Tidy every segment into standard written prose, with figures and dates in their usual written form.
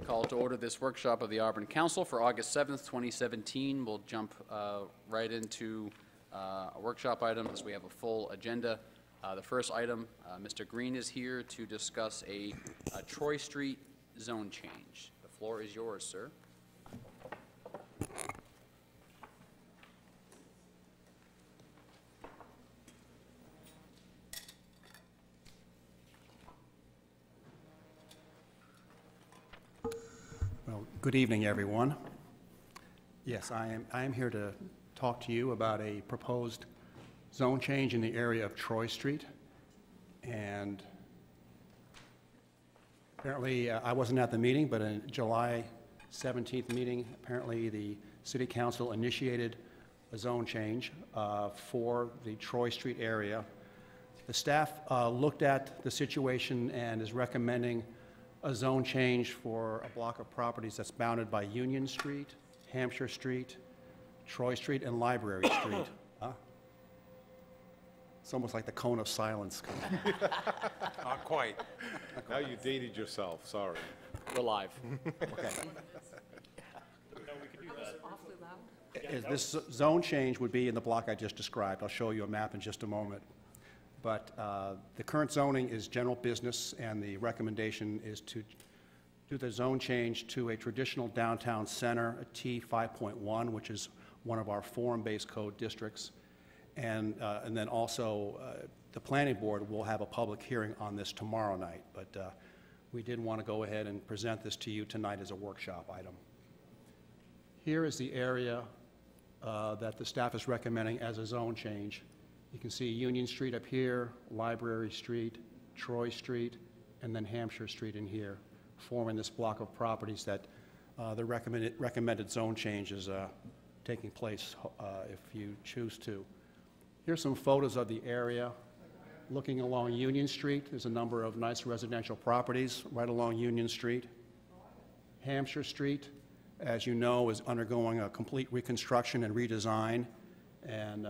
Call to order this workshop of the Auburn Council for August 7th, 2017. We'll jump right into a workshop item as we have a full agenda. The first item, Mr. Green is here to discuss a Troy Street zone change. The floor is yours, sir. Well, good evening, everyone. Yes, I am here to talk to you about a proposed zone change in the area of Troy Street. And apparently, I wasn't at the meeting, but in July 17th meeting, apparently the City Council initiated a zone change for the Troy Street area. The staff looked at the situation and is recommending a zone change for a block of properties that's bounded by Union Street, Hampshire Street, Troy Street, and Library Street. It's almost like the cone of silence. Not quite. Now you dated yourself, sorry. We're live. Okay. This zone change would be in the block I just described. I'll show you a map in just a moment. But the current zoning is general business, and the recommendation is to do the zone change to a traditional downtown center, a T 5.1, which is one of our form-based code districts. And then also, the planning board will have a public hearing on this tomorrow night. But we did want to go ahead and present this to you tonight as a workshop item. Here is the area that the staff is recommending as a zone change. You can see Union Street up here, Library Street, Troy Street, and then Hampshire Street in here, forming this block of properties that the recommended zone change is taking place if you choose to. Here's some photos of the area. Looking along Union Street, there's a number of nice residential properties right along Union Street. Hampshire Street, as you know, is undergoing a complete reconstruction and redesign. And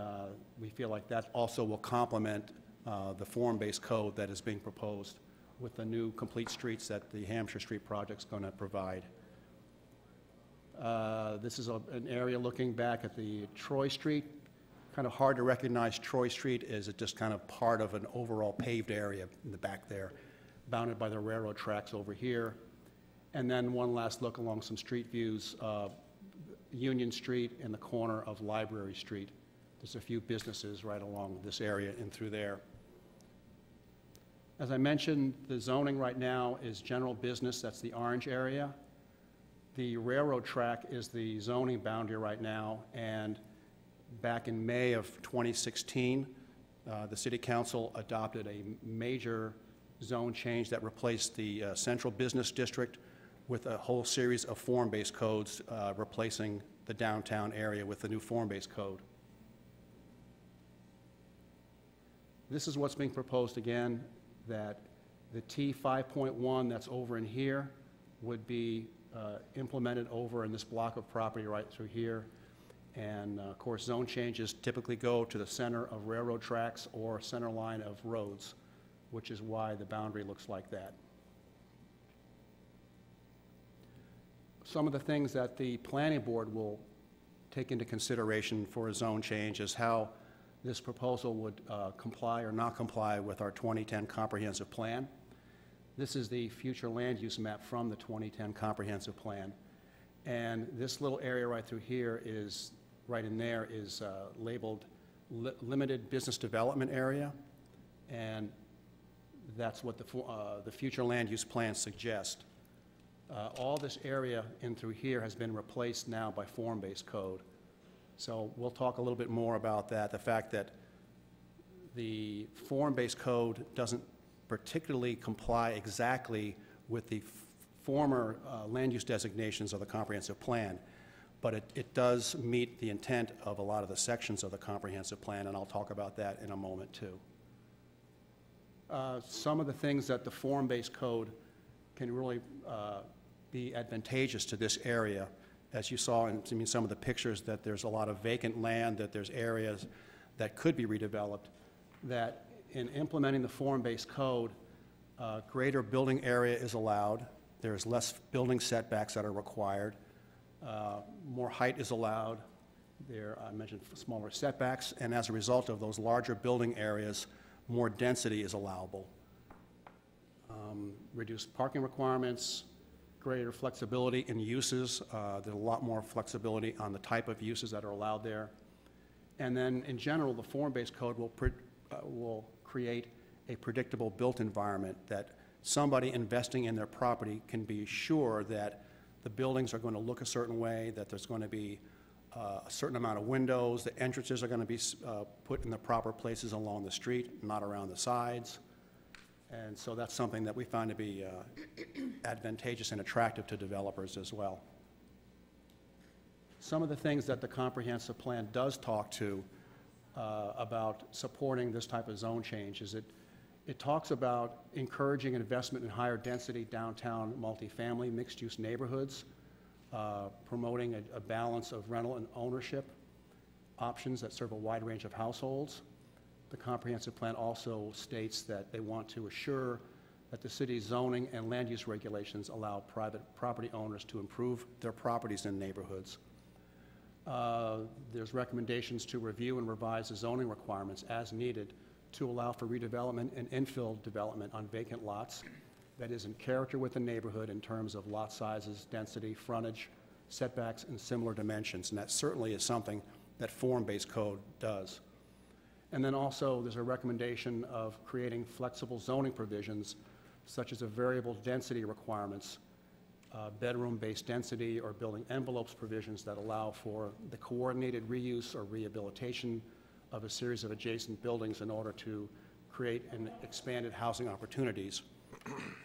we feel like that also will complement the form-based code that is being proposed with the new complete streets that the Hampshire Street project is going to provide. This is an area looking back at the Troy Street. Kind of hard to recognize Troy Street as just kind of part of an overall paved area in the back there, bounded by the railroad tracks over here. And then one last look along some street views, Union Street and the corner of Library Street. There's a few businesses right along this area and through there. As I mentioned, the zoning right now is general business. That's the orange area. The railroad track is the zoning boundary right now, and back in May of 2016, the City Council adopted a major zone change that replaced the central business district with a whole series of form-based codes, replacing the downtown area with the new form-based code. This is what's being proposed again, that the T 5.1 that's over in here would be implemented over in this block of property right through here. And of course, zone changes typically go to the center of railroad tracks or center line of roads, which is why the boundary looks like that. Some of the things that the planning board will take into consideration for a zone change is how this proposal would comply or not comply with our 2010 comprehensive plan. This is the future land use map from the 2010 comprehensive plan. And this little area right through here is, right in there, is labeled limited business development area. And that's what the future land use plan suggests. All this area in through here has been replaced now by form-based code. So we'll talk a little bit more about that, the fact that the form-based code doesn't particularly comply exactly with the former land use designations of the comprehensive plan, but it does meet the intent of a lot of the sections of the comprehensive plan, and I'll talk about that in a moment too. Some of the things that the form-based code can really be advantageous to this area. As you saw in some of the pictures, that there's a lot of vacant land, that there's areas that could be redeveloped, that in implementing the form-based code, greater building area is allowed, There's less building setbacks that are required. More height is allowed. I mentioned smaller setbacks, and as a result of those larger building areas, more density is allowable. Reduced parking requirements, greater flexibility in uses. There's a lot more flexibility on the type of uses that are allowed there. And then, in general, the form-based code will create a predictable built environment that somebody investing in their property can be sure that the buildings are going to look a certain way, that there's going to be a certain amount of windows, the entrances are going to be put in the proper places along the street, not around the sides. And so that's something that we find to be advantageous and attractive to developers as well. Some of the things that the comprehensive plan does talk to about supporting this type of zone change is it talks about encouraging investment in higher density downtown multifamily mixed-use neighborhoods, promoting a balance of rental and ownership options that serve a wide range of households. The comprehensive plan also states that they want to assure that the city's zoning and land use regulations allow private property owners to improve their properties in neighborhoods. There's recommendations to review and revise the zoning requirements as needed to allow for redevelopment and infill development on vacant lots that is in character with the neighborhood in terms of lot sizes, density, frontage, setbacks, and similar dimensions. And that certainly is something that form-based code does. And then also there's a recommendation of creating flexible zoning provisions such as a variable density requirements, bedroom-based density or building envelopes provisions that allow for the coordinated reuse or rehabilitation of a series of adjacent buildings in order to create an expanded housing opportunities.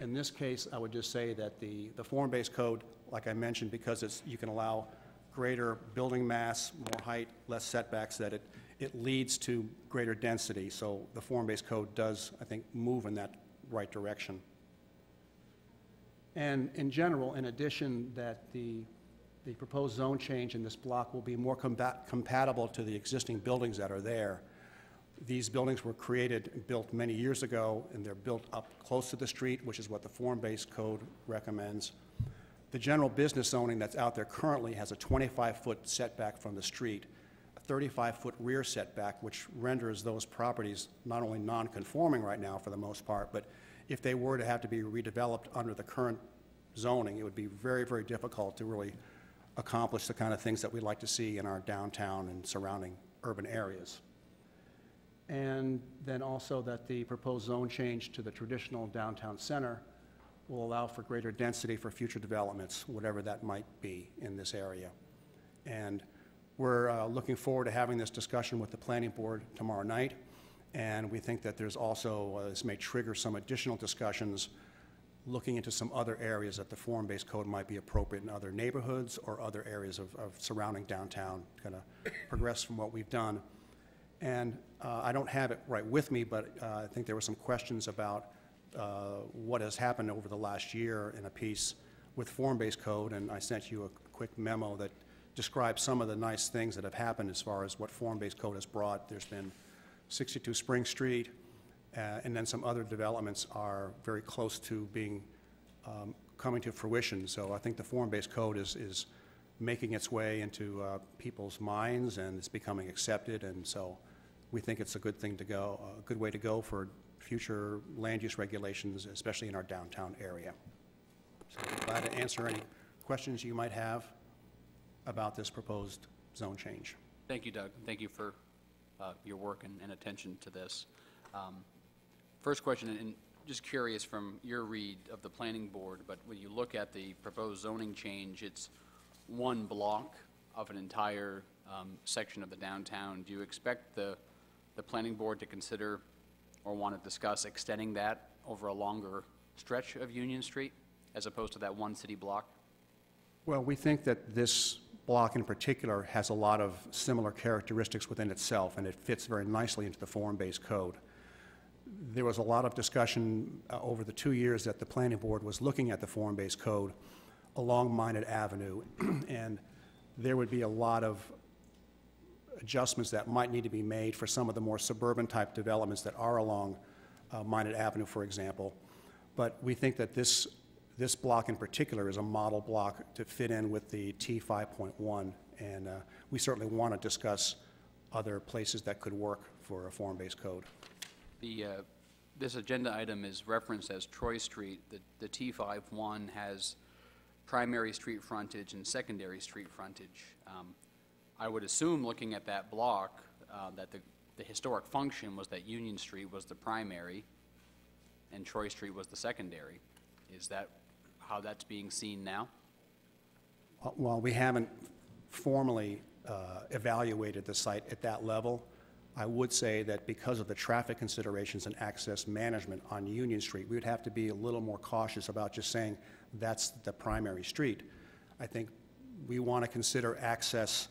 In this case, I would just say that the form-based code, like I mentioned, because you can allow greater building mass, more height, less setbacks, that it leads to greater density. So the form-based code does, I think, move in that right direction. And in general, in addition, that the proposed zone change in this block will be more compatible to the existing buildings that are there. These buildings were created and built many years ago, and they're built up close to the street, which is what the form-based code recommends. The general business zoning that's out there currently has a 25-foot setback from the street, a 35-foot rear setback, which renders those properties not only non-conforming right now for the most part, but if they were to have to be redeveloped under the current zoning, it would be very, very difficult to really accomplish the kind of things that we'd like to see in our downtown and surrounding urban areas. And then also that the proposed zone change to the traditional downtown center will allow for greater density for future developments, whatever that might be in this area. And we're looking forward to having this discussion with the planning board tomorrow night. And we think that there's also, this may trigger some additional discussions looking into some other areas that the form-based code might be appropriate in other neighborhoods or other areas of surrounding downtown, kind of progress from what we've done. And I don't have it right with me, but I think there were some questions about what has happened over the last year in a piece with form-based code, and I sent you a quick memo that describes some of the nice things that have happened as far as what form-based code has brought. There's been 62 Spring Street, and then some other developments are very close to being coming to fruition. So I think the form-based code is making its way into people's minds, and it's becoming accepted, and so we think it's a good thing to go, a good way to go for future land use regulations, especially in our downtown area. So I'm glad to answer any questions you might have about this proposed zone change. Thank you, Doug. Thank you for your work and attention to this. First question, and just curious from your read of the planning board, but when you look at the proposed zoning change, it's one block of an entire section of the downtown. Do you expect the planning board to consider or want to discuss extending that over a longer stretch of Union Street as opposed to that one city block? Well, we think that this block in particular has a lot of similar characteristics within itself, and it fits very nicely into the form-based code. There was a lot of discussion over the 2 years that the planning board was looking at the form-based code along Minot Avenue, and there would be a lot of adjustments that might need to be made for some of the more suburban type developments that are along Minot Avenue, for example. But we think that this This block in particular is a model block to fit in with the T 5.1, and we certainly want to discuss other places that could work for a form-based code. This agenda item is referenced as Troy Street. The T51 has primary street frontage and secondary street frontage. I would assume, looking at that block, that the historic function was that Union Street was the primary and Troy Street was the secondary. Is that how that's being seen now? While we haven't formally evaluated the site at that level, I would say that because of the traffic considerations and access management on Union Street, we would have to be a little more cautious about just saying that's the primary street. I think we want to consider access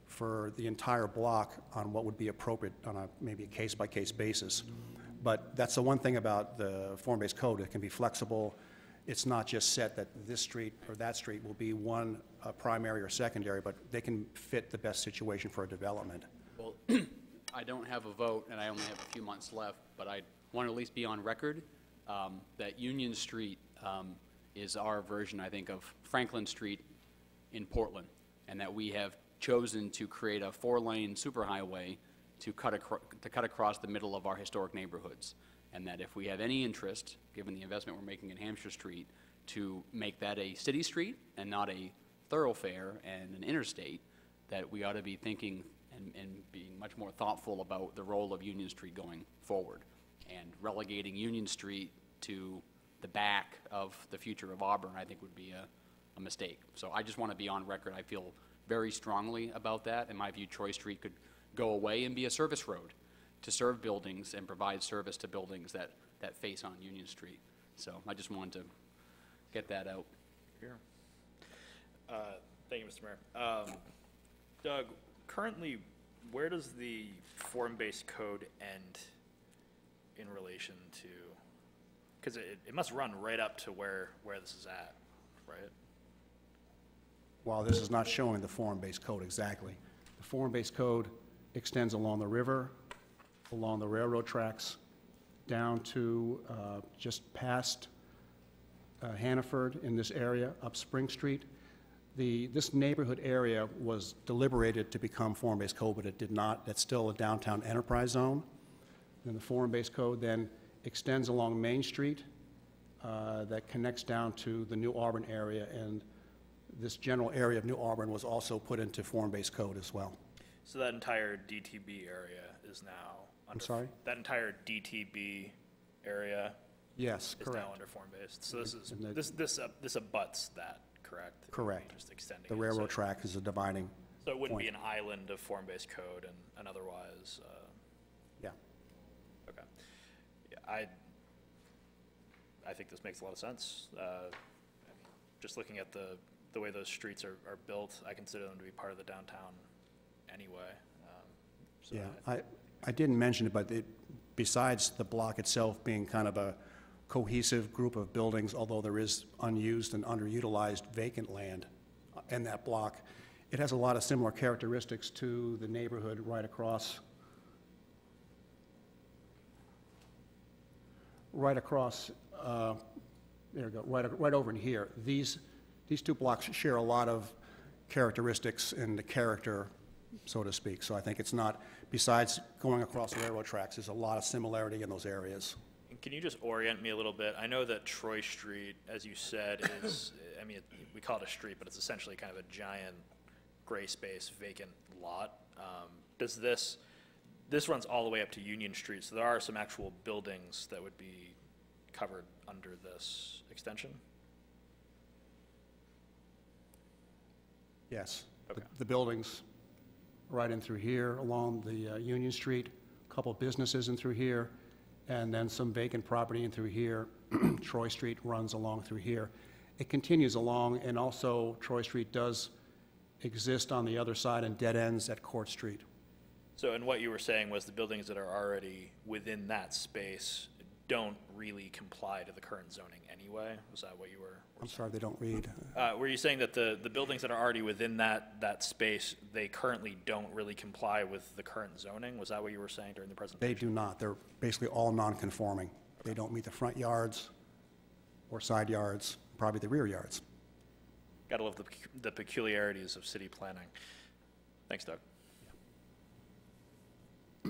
for the entire block on what would be appropriate on a maybe a case-by-case basis. But that's the one thing about the form-based code. It can be flexible. It's not just set that this street or that street will be one primary or secondary, but they can fit the best situation for a development. Well, I don't have a vote, and I only have a few months left, but I want to at least be on record that Union Street is our version, I think, of Franklin Street in Portland, and that we have chosen to create a 4-lane superhighway to cut across the middle of our historic neighborhoods, and that if we have any interest, given the investment we're making in Hampshire Street, to make that a city street and not a thoroughfare and an interstate, that we ought to be thinking and being much more thoughtful about the role of Union Street going forward. And relegating Union Street to the back of the future of Auburn, I think, would be a mistake. So I just want to be on record. I feel very strongly about that. In my view, Troy Street could go away and be a service road to serve buildings and provide service to buildings that face on Union Street. So I just wanted to get that out. Here. Thank you, Mr. Mayor. Doug, currently, where does the form-based code end in relation to, because it must run right up to where this is at, right? While this is not showing the form-based code exactly, the form-based code extends along the river, along the railroad tracks, down to just past Hannaford in this area, up Spring Street. This neighborhood area was deliberated to become form-based code, but it did not. That's still a downtown enterprise zone. And the form-based code then extends along Main Street that connects down to the New Auburn area, and this general area of New Auburn was also put into form-based code as well. So that entire DTB area is now under... I'm sorry? That entire DTB area Yes, is correct. now under form-based. So this is, And this abuts that, correct? Correct. Just extending The it, railroad so- track is a dividing So it wouldn't be point. an island of form-based code and otherwise, Yeah. okay. Yeah, I think this makes a lot of sense. I mean, just looking at the way those streets are built, I consider them to be part of the downtown anyway. So Yeah, I didn't mention it, but besides the block itself being kind of a cohesive group of buildings, although there is unused and underutilized vacant land in that block, it has a lot of similar characteristics to the neighborhood right across. There we go, right over in here. These two blocks share a lot of characteristics in the character, so to speak. So I think it's not, besides going across the railroad tracks, there's a lot of similarity in those areas. And can you just orient me a little bit? I know that Troy Street, as you said, is, I mean, we call it a street, but it's essentially kind of a giant gray space, vacant lot. Does this runs all the way up to Union Street, so there are some actual buildings that would be covered under this extension? Yes. Okay. The buildings right in through here along the Union Street, a couple businesses in through here, and then some vacant property in through here. Troy Street runs along through here. It continues along, and also Troy Street does exist on the other side and dead ends at Court Street. So, and what you were saying was the buildings that are already within that space don't really comply to the current zoning anyway? Was that what you were I'm sorry, they don't read. were you saying that the buildings that are already within that space, they currently don't really comply with the current zoning? Was that what you were saying during the presentation? They do not. They're basically all non-conforming. They don't meet the front yards or side yards. probably the rear yards. Gotta love the peculiarities of city planning. Thanks, Doug.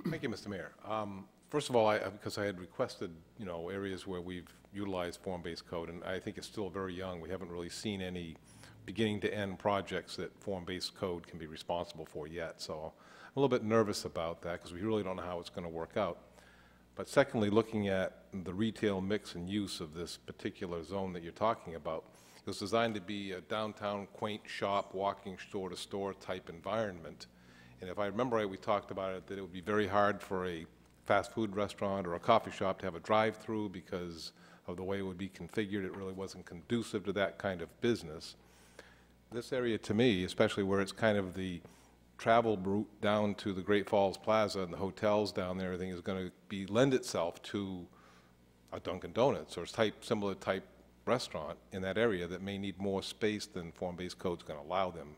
Thank you, Mr. Mayor. First of all, because I had requested, areas where we've utilized form-based code, and I think it's still very young. We haven't really seen any beginning-to-end projects that form-based code can be responsible for yet. So I'm a little bit nervous about that because we really don't know how it's going to work out. But secondly, looking at the retail mix and use of this particular zone that you're talking about, it was designed to be a downtown quaint shop, walking store-to-store type environment. And if I remember right, we talked about it, that it would be very hard for a fast food restaurant or a coffee shop to have a drive-through because of the way it would be configured. It really wasn't conducive to that kind of business. This area, to me, especially where it's kind of the travel route down to the Great Falls Plaza and the hotels down there, everything is going to lend itself to a Dunkin' Donuts or similar type restaurant in that area that may need more space than form-based code is going to allow them.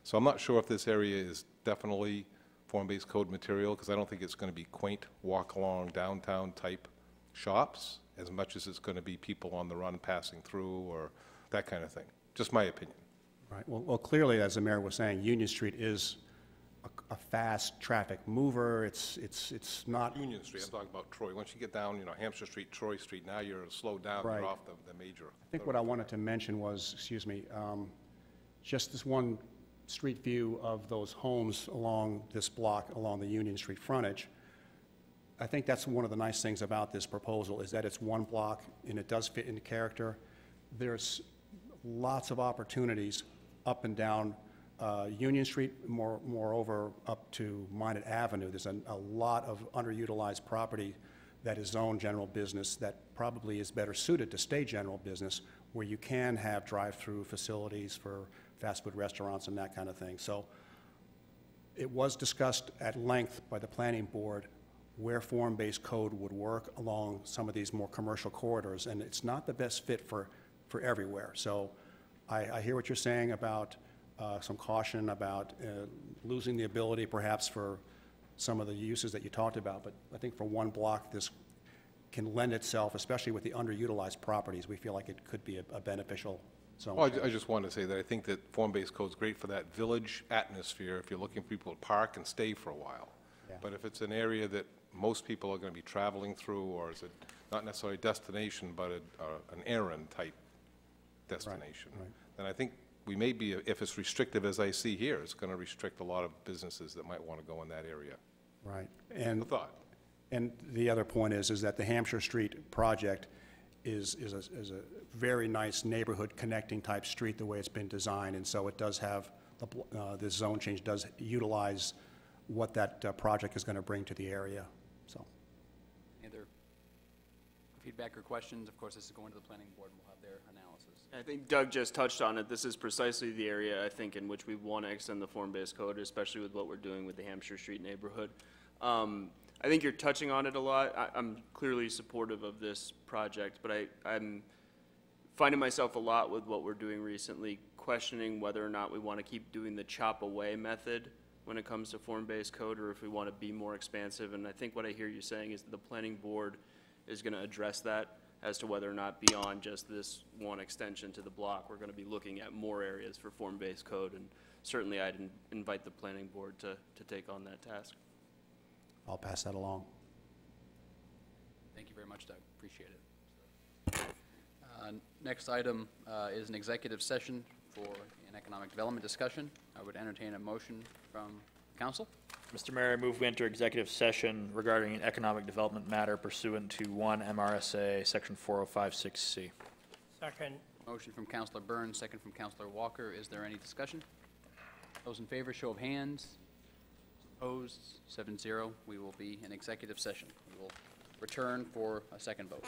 So I'm not sure if this area is definitely form-based code material, because I don't think it's going to be quaint walk-along downtown type shops as much as it's going to be people on the run passing through or that kind of thing. Just my opinion. Right. Well, clearly, as the mayor was saying, Union Street is a fast traffic mover. It's not Union Street, I'm talking about Troy. Once you get down, Hampshire Street, Troy Street, now you're slowed down, Right. you're off the major. I think what I wanted to mention was, excuse me, just this one street view of those homes along this block, along the Union Street frontage. I think that's one of the nice things about this proposal, is that it's one block and it does fit into character. There's lots of opportunities up and down Union Street, moreover up to Minot Avenue. There's a lot of underutilized property that is zoned general business that probably is better suited to stay general business, where you can have drive-through facilities for fast food restaurants and that kind of thing. So it was discussed at length by the planning board where form-based code would work along some of these more commercial corridors, and it's not the best fit for everywhere. So I hear what you're saying about some caution about losing the ability perhaps for some of the uses that you talked about, but I think for one block this can lend itself, especially with the underutilized properties. We feel like it could be a beneficial zone. Well, I just wanted to say that I think that form-based code is great for that village atmosphere if you're looking for people to park and stay for a while. Yeah. But if it's an area that most people are going to be traveling through, or is it not necessarily a destination, but an errand type destination, right. then I think we may be, if it's restrictive as I see here, it's going to restrict a lot of businesses that might want to go in that area. Right. The thought. And the other point is that the Hampshire Street project is a very nice neighborhood connecting type street the way it's been designed, and so it does have, this zone change does utilize what that project is going to bring to the area. So, Any other feedback or questions? Of course, this is going to the planning board, and we'll have their analysis. I think Doug just touched on it. This is precisely the area, I think, in which we want to extend the form-based code, especially with what we're doing with the Hampshire Street neighborhood. I think you're touching on it a lot. I'm clearly supportive of this project, but I'm finding myself a lot with what we're doing recently, questioning whether or not we want to keep doing the chop away method when it comes to form-based code, or if we want to be more expansive. And I think what I hear you saying is that the planning board is going to address that as to whether or not beyond just this one extension to the block, we're going to be looking at more areas for form-based code. And certainly I'd invite the planning board to take on that task. I'll pass that along. Thank you very much, Doug. Appreciate it. Next item is an executive session for an economic development discussion. I would entertain a motion from council. Mr. Mayor, I move we enter executive session regarding an economic development matter pursuant to 1 MRSA Section 4056C. Second. Motion from Councilor Burns, second from Councilor Walker. Is there any discussion? Those in favor, show of hands. Opposed, 7-0. We will be in executive session. We will return for a second vote.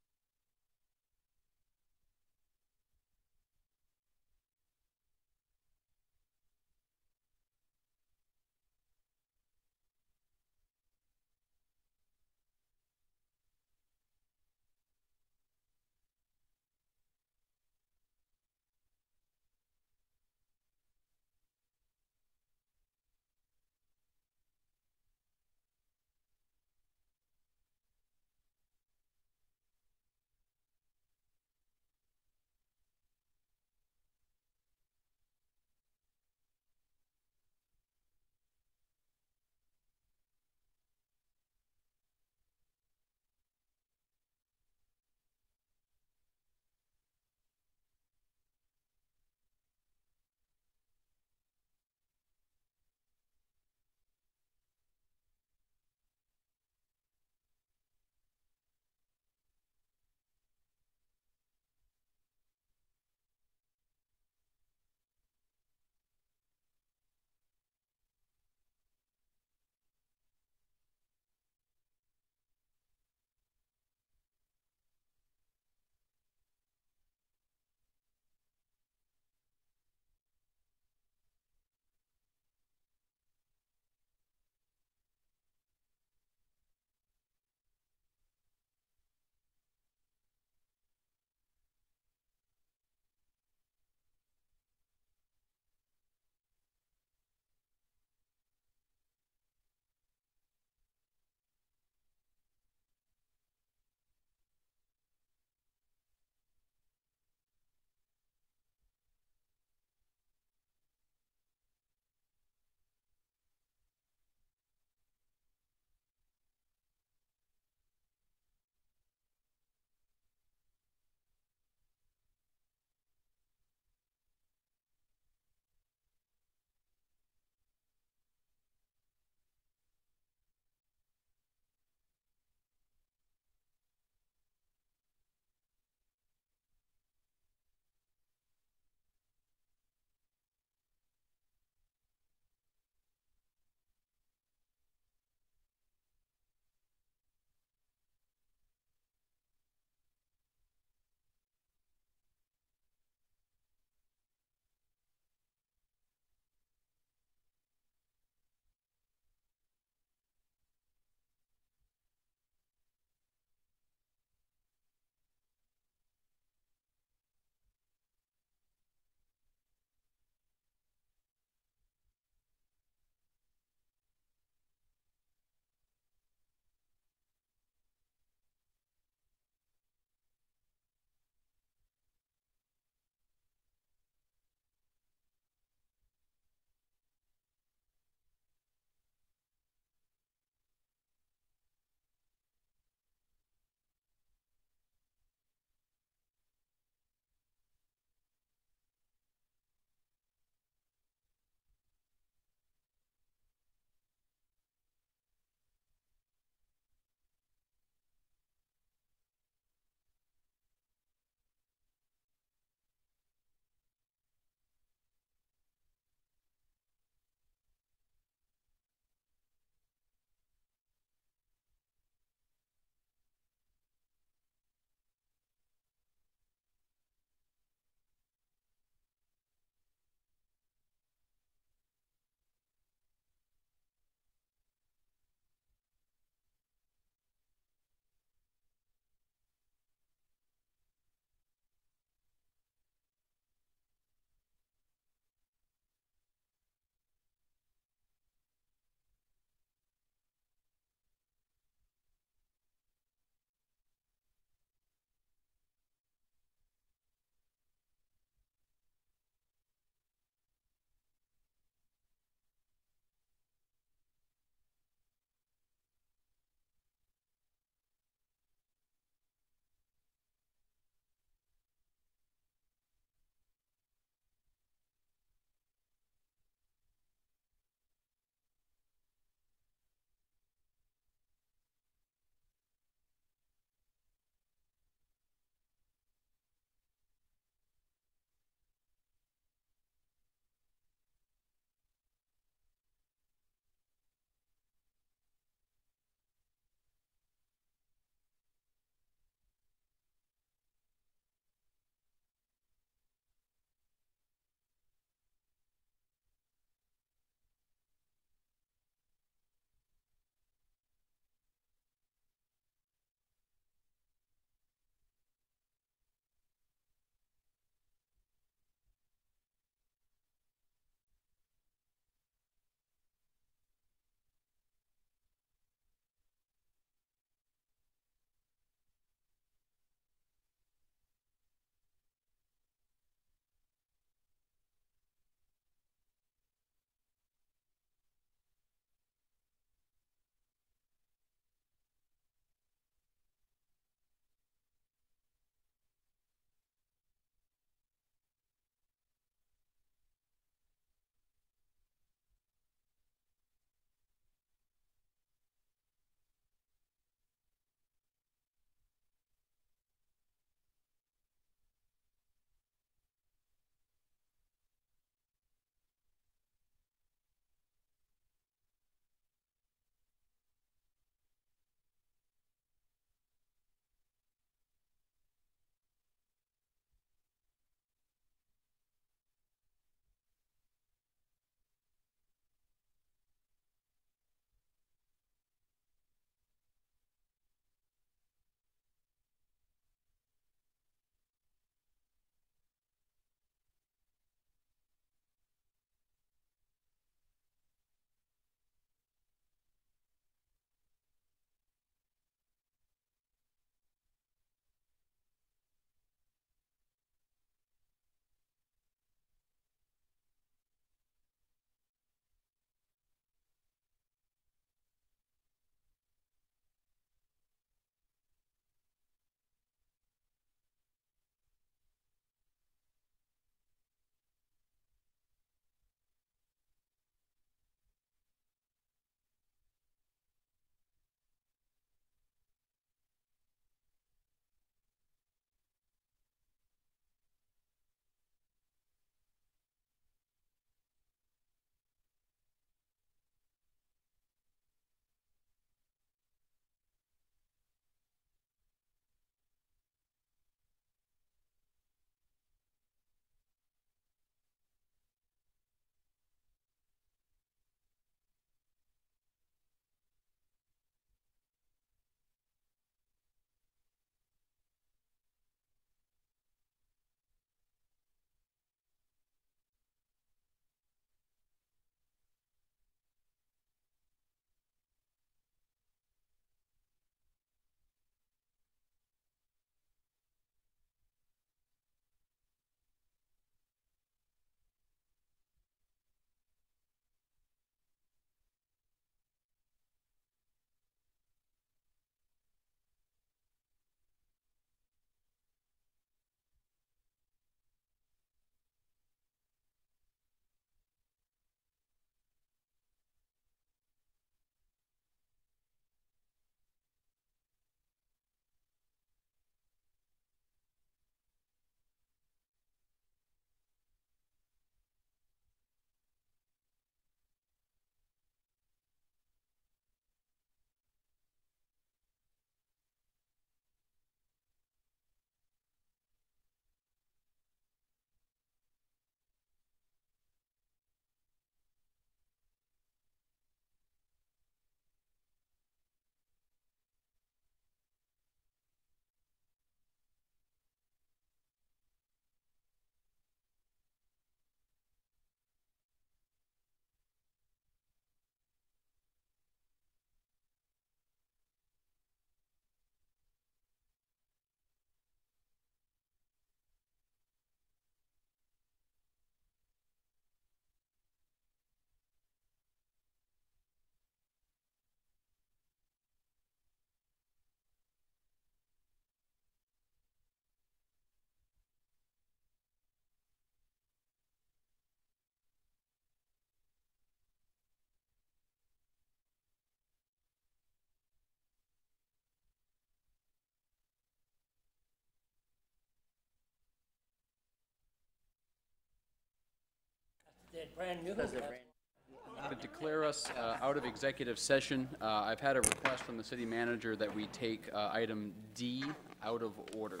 Brand new. To declare us out of executive session, I've had a request from the city manager that we take item D out of order.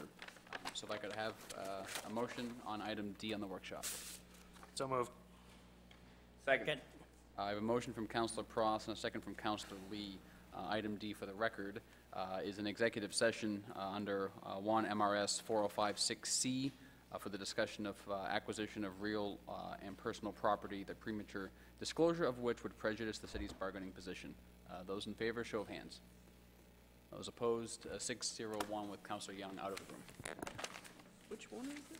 So if I could have a motion on item D on the workshop. So moved. Second. I have a motion from Councilor Pross and a second from Councilor Lee. Item D, for the record, is an executive session under 1 MRS 4056C for the discussion of acquisition of real and personal property, the premature disclosure of which would prejudice the city's bargaining position. Those in favor, show of hands. Those opposed, 601 with Councilor Young out of the room. Which one is it?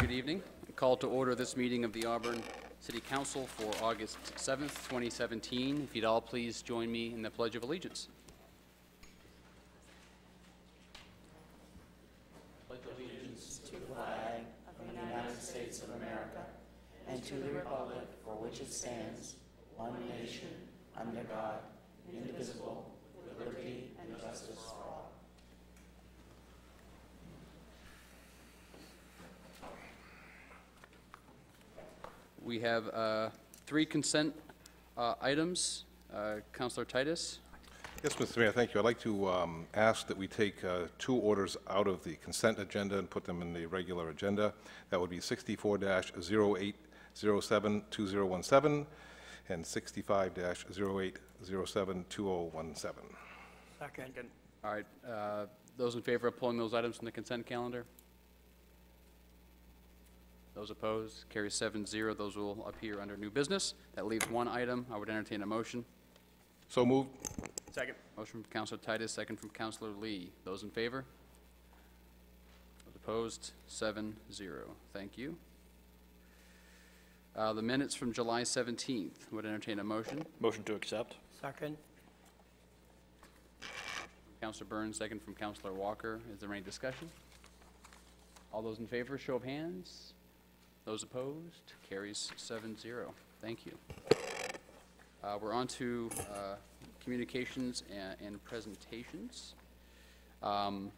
Good evening. Call to order this meeting of the Auburn City Council for August 7th, 2017. If you'd all please join me in the Pledge of Allegiance. Pledge allegiance to the flag of the United States of America and to the republic for which it stands, one nation, under God, indivisible, with liberty and justice for all. We have 3 consent items. Councilor Titus. Yes, Mr. Mayor, thank you. I'd like to ask that we take 2 orders out of the consent agenda and put them in the regular agenda. That would be 64-0807-2017 and 65-0807-2017. Second. All right. Those in favor of pulling those items from the consent calendar? Those opposed? Carries 7-0. Those will appear under new business. That leaves 1 item. I would entertain a motion. So moved. Second. Motion from Councilor Titus, second from Councilor Lee. Those in favor? Those opposed? 7-0. Thank you. The minutes from July 17th. Would entertain a motion. Motion to accept. Second. Councilor Burns, second from Councilor Walker. Is there any discussion? All those in favor, show of hands. Those opposed? Carries 7-0. Thank you. We're on to communications and presentations. I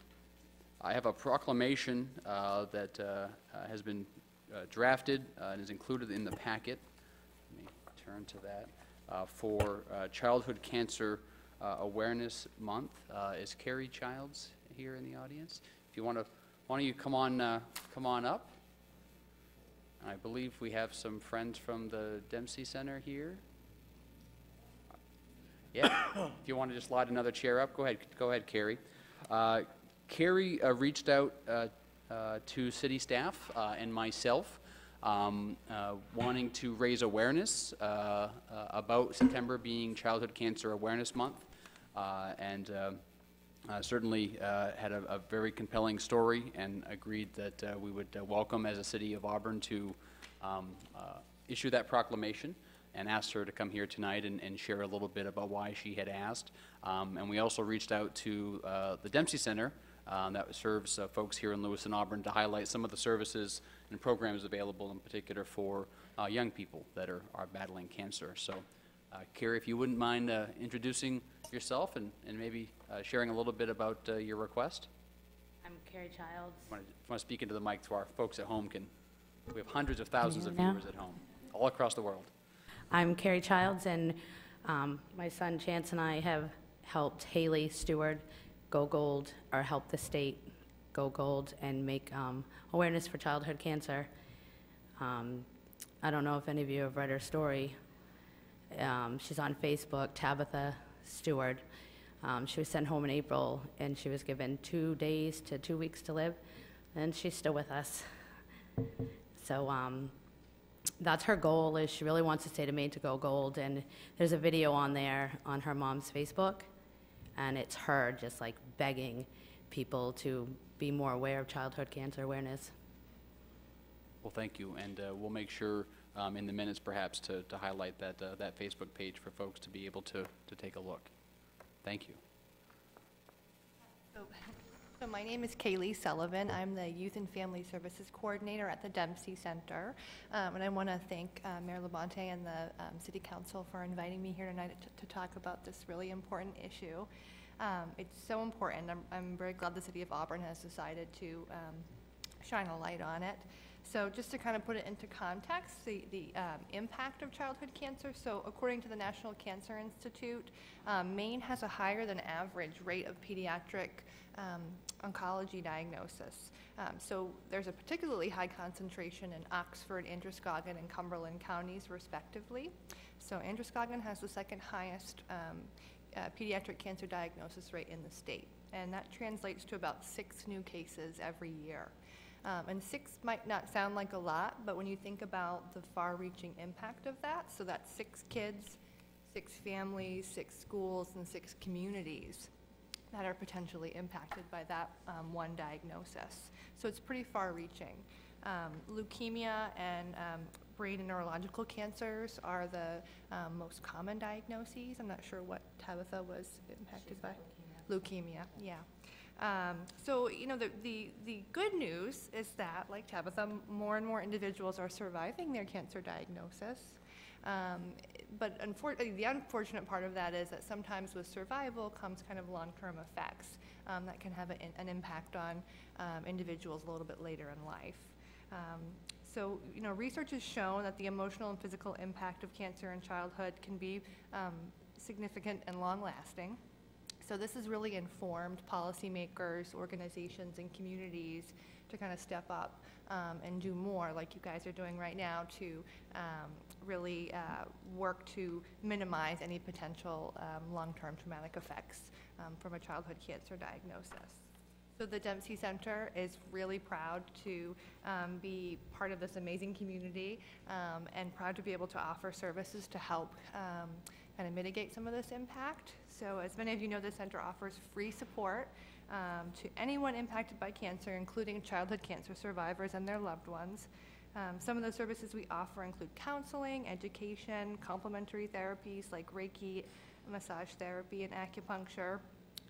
have a proclamation that has been drafted and is included in the packet. Let me turn to that. For Childhood Cancer Awareness Month. Is Carrie Childs here in the audience? If you want to, why don't you come on up? I believe we have some friends from the Dempsey Center here. Yeah, if you want to just slide another chair up, go ahead, Carrie. Carrie reached out to city staff and myself wanting to raise awareness about September being Childhood Cancer Awareness Month, and certainly had a very compelling story and agreed that we would welcome as a city of Auburn to issue that proclamation, and asked her to come here tonight and share a little bit about why she had asked. And we also reached out to the Dempsey Center that serves folks here in Lewis and Auburn to highlight some of the services and programs available in particular for young people that are battling cancer. So Carrie, if you wouldn't mind introducing yourself and maybe sharing a little bit about your request. I'm Carrie Childs. Want to speak into the mic so our folks at home can, we have hundreds of thousands of hear me now? viewers at home, all across the world. I'm Carrie Childs, and my son Chance and I have helped Haley Stewart go gold, or help the state go gold and make awareness for childhood cancer. I don't know if any of you have read her story. She's on Facebook, Tabitha Stewart. She was sent home in April, and she was given 2 days to 2 weeks to live, and she's still with us. So that's her goal, is she really wants the state of Maine to go gold, and there's a video on there on her mom's Facebook, and it's her just like begging people to be more aware of childhood cancer awareness. Well, thank you, and we'll make sure in the minutes perhaps to highlight that Facebook page for folks to be able to take a look. Thank you. So my name is Kaylee Sullivan. I'm the Youth and Family Services Coordinator at the Dempsey Center. And I want to thank Mayor Labonte and the City Council for inviting me here tonight to talk about this really important issue. It's so important. I'm very glad the City of Auburn has decided to shine a light on it. So just to kind of put it into context, the impact of childhood cancer. So according to the National Cancer Institute, Maine has a higher than average rate of pediatric oncology diagnosis. So there's a particularly high concentration in Oxford, Androscoggin, and Cumberland counties, respectively. So Androscoggin has the second highest pediatric cancer diagnosis rate in the state, and that translates to about 6 new cases every year. And 6 might not sound like a lot, but when you think about the far-reaching impact of that, so that's 6 kids, 6 families, 6 schools, and 6 communities that are potentially impacted by that one diagnosis. So it's pretty far-reaching. Leukemia and brain and neurological cancers are the most common diagnoses. I'm not sure what Tabitha was impacted by. Leukemia, yeah. So, you know, the good news is that, like Tabitha, more and more individuals are surviving their cancer diagnosis. But the unfortunate part of that is that sometimes with survival comes kind of long-term effects that can have an impact on individuals a little bit later in life. So, you know, research has shown that the emotional and physical impact of cancer in childhood can be significant and long-lasting. So this has really informed policymakers, organizations, and communities to kind of step up and do more, like you guys are doing right now, to really work to minimize any potential long-term traumatic effects from a childhood cancer diagnosis. So the Dempsey Center is really proud to be part of this amazing community and proud to be able to offer services to help kind of mitigate some of this impact. So as many of you know, the center offers free support to anyone impacted by cancer, including childhood cancer survivors and their loved ones. Some of the services we offer include counseling, education, complementary therapies like Reiki, massage therapy, and acupuncture,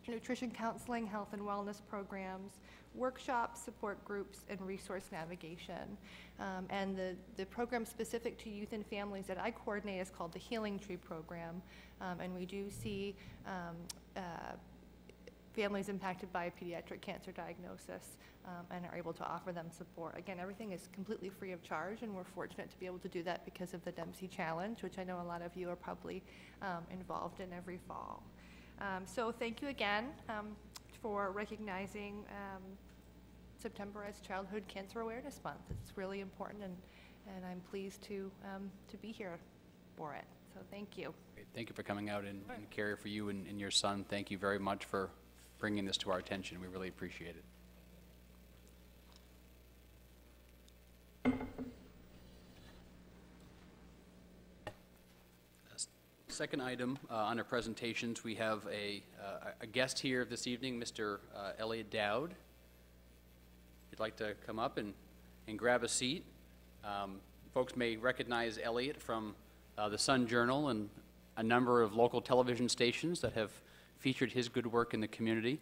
nutrition counseling, health and wellness programs, workshops, support groups, and resource navigation. And the program specific to youth and families that I coordinate is called the Healing Tree Program. And we do see families impacted by a pediatric cancer diagnosis and are able to offer them support. Again, everything is completely free of charge, and we're fortunate to be able to do that because of the Dempsey Challenge, which I know a lot of you are probably involved in every fall. So thank you again for recognizing September as Childhood Cancer Awareness Month. It's really important, and I'm pleased to be here for it. So thank you. Great. Thank you for coming out and Carrie, for you and your son. Thank you very much for bringing this to our attention. We really appreciate it. Second item on our presentations, we have a guest here this evening, Mr. Elliot Dowd. If you'd like to come up and grab a seat. Folks may recognize Elliot from the Sun Journal and a number of local television stations that have featured his good work in the community.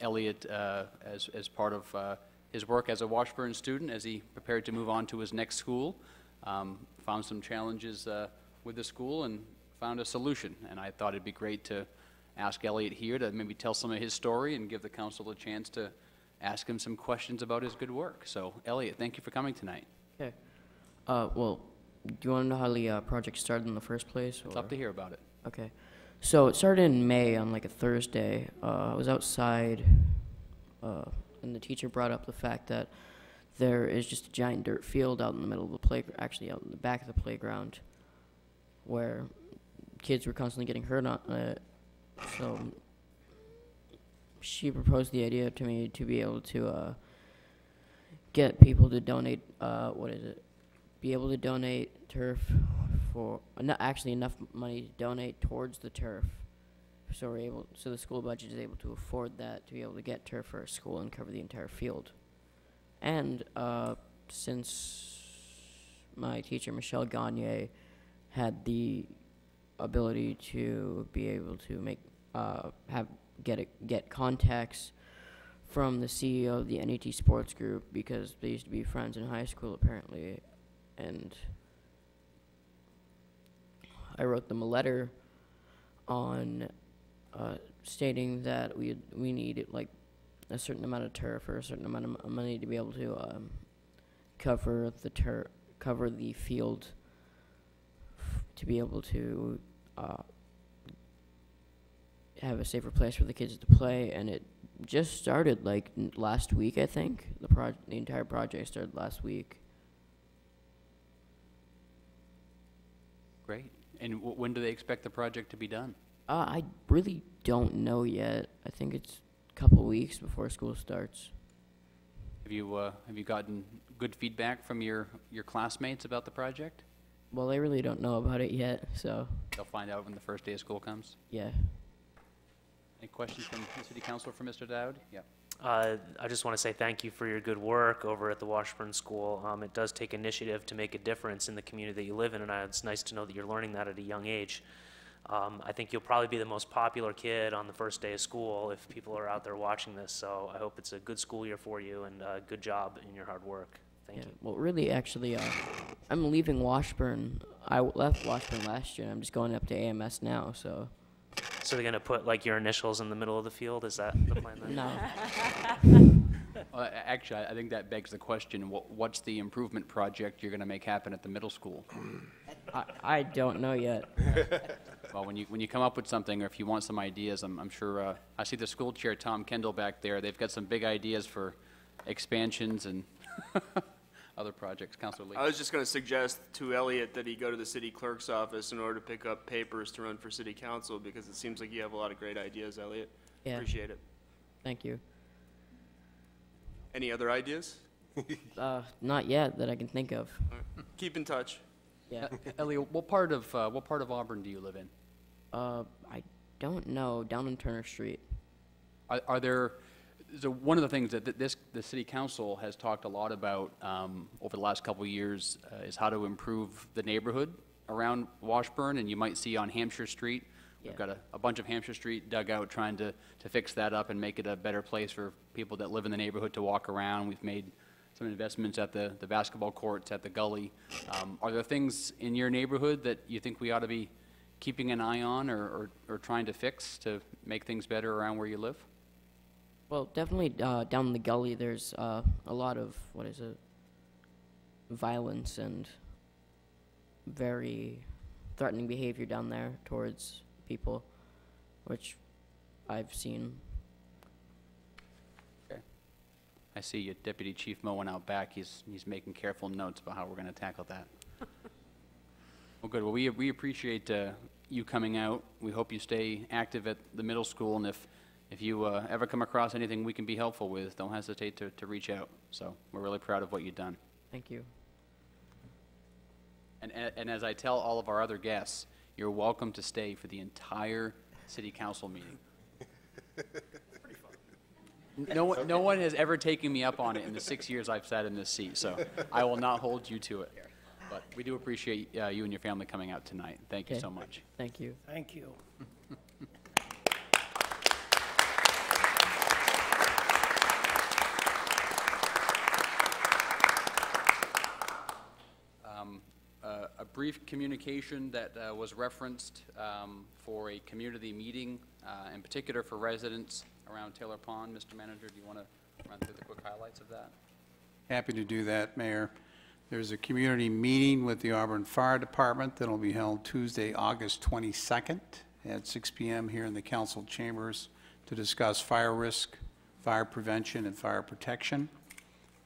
Elliot, as part of his work as a Washburn student, as he prepared to move on to his next school, found some challenges with the school and found a solution. And I thought it'd be great to ask Elliot here to maybe tell some of his story and give the council a chance to ask him some questions about his good work. So, Elliot, thank you for coming tonight. Okay. Well, do you want to know how the project started in the first place? I'd love to hear about it. Okay. So it started in May on like a Thursday. I was outside, and the teacher brought up the fact that there is just a giant dirt field out in the middle of the playground, actually out in the back of the playground, where kids were constantly getting hurt on it. So she proposed the idea to me to be able to get people to donate, be able to donate turf for, actually enough money to donate towards the turf. So so the school budget is able to afford that, to be able to get turf for a school and cover the entire field. And since my teacher, Michelle Gagne, had the ability to be able to make get contacts from the CEO of the NET Sports Group, because they used to be friends in high school apparently, and I wrote them a letter on stating that we needed like a certain amount of turf or a certain amount of money to be able to cover the field, to be able to have a safer place for the kids to play. And it just started like last week, I think. The entire project started last week. Great. And when do they expect the project to be done? I really don't know yet. I think it's a couple weeks before school starts. Have you gotten good feedback from your classmates about the project? Well, they really don't know about it yet, so. They'll find out when the first day of school comes? Yeah. Any questions from the City Council for Mr. Dowd? Yeah. I just want to say thank you for your good work over at the Washburn School. It does take initiative to make a difference in the community that you live in, and it's nice to know that you're learning that at a young age. I think you'll probably be the most popular kid on the first day of school if people are out there watching this, so I hope it's a good school year for you and a good job in your hard work. Thank you. Well, really, actually, I'm leaving Washburn. I left Washburn last year, and I'm just going up to AMS now, so. So they're going to put like your initials in the middle of the field? Is that the plan then? No. Actually, I think that begs the question, what's the improvement project you're going to make happen at the middle school? I don't know yet. Well, when you come up with something, or if you want some ideas, I'm sure, I see the school chair, Tom Kendall, back there. They've got some big ideas for expansions and other projects. Councilor Lee. I was just going to suggest to Elliot that he go to the city clerk's office in order to pick up papers to run for city council, because it seems like you have a lot of great ideas, Elliot. Yeah. Appreciate it. Thank you. Any other ideas? Not yet that I can think of. All right. Keep in touch. Yeah. Elliot, what part of Auburn do you live in? I don't know. Down on Turner Street. Are there, so one of the things that the city council has talked a lot about over the last couple of years is how to improve the neighborhood around Washburn, and you might see on Hampshire Street, we've got a bunch of Hampshire Street dug out trying to fix that up and make it a better place for people that live in the neighborhood to walk around. We've made some investments at the basketball courts at the gully. Are there things in your neighborhood that you think we ought to be keeping an eye on or trying to fix to make things better around where you live? Well, definitely down in the gully, there's a lot of, violence and very threatening behavior down there towards people, which I've seen. Okay. I see you, Deputy Chief Moen out back. He's making careful notes about how we're going to tackle that. Well, good. Well, we appreciate you coming out. We hope you stay active at the middle school, and if you ever come across anything we can be helpful with, don't hesitate to reach out. So we're really proud of what you've done. Thank you. And as I tell all of our other guests, you're welcome to stay for the entire city council meeting. No one has ever taken me up on it in the 6 years I've sat in this seat, so I will not hold you to it. But we do appreciate you and your family coming out tonight. Thank you so much. Thank you. Thank you. A brief communication that was referenced for a community meeting, in particular for residents around Taylor Pond. Mr. Manager, do you want to run through the quick highlights of that? Happy to do that, Mayor. There's a community meeting with the Auburn Fire Department that will be held Tuesday, August 22nd at 6 p.m. here in the council chambers to discuss fire risk, fire prevention, and fire protection.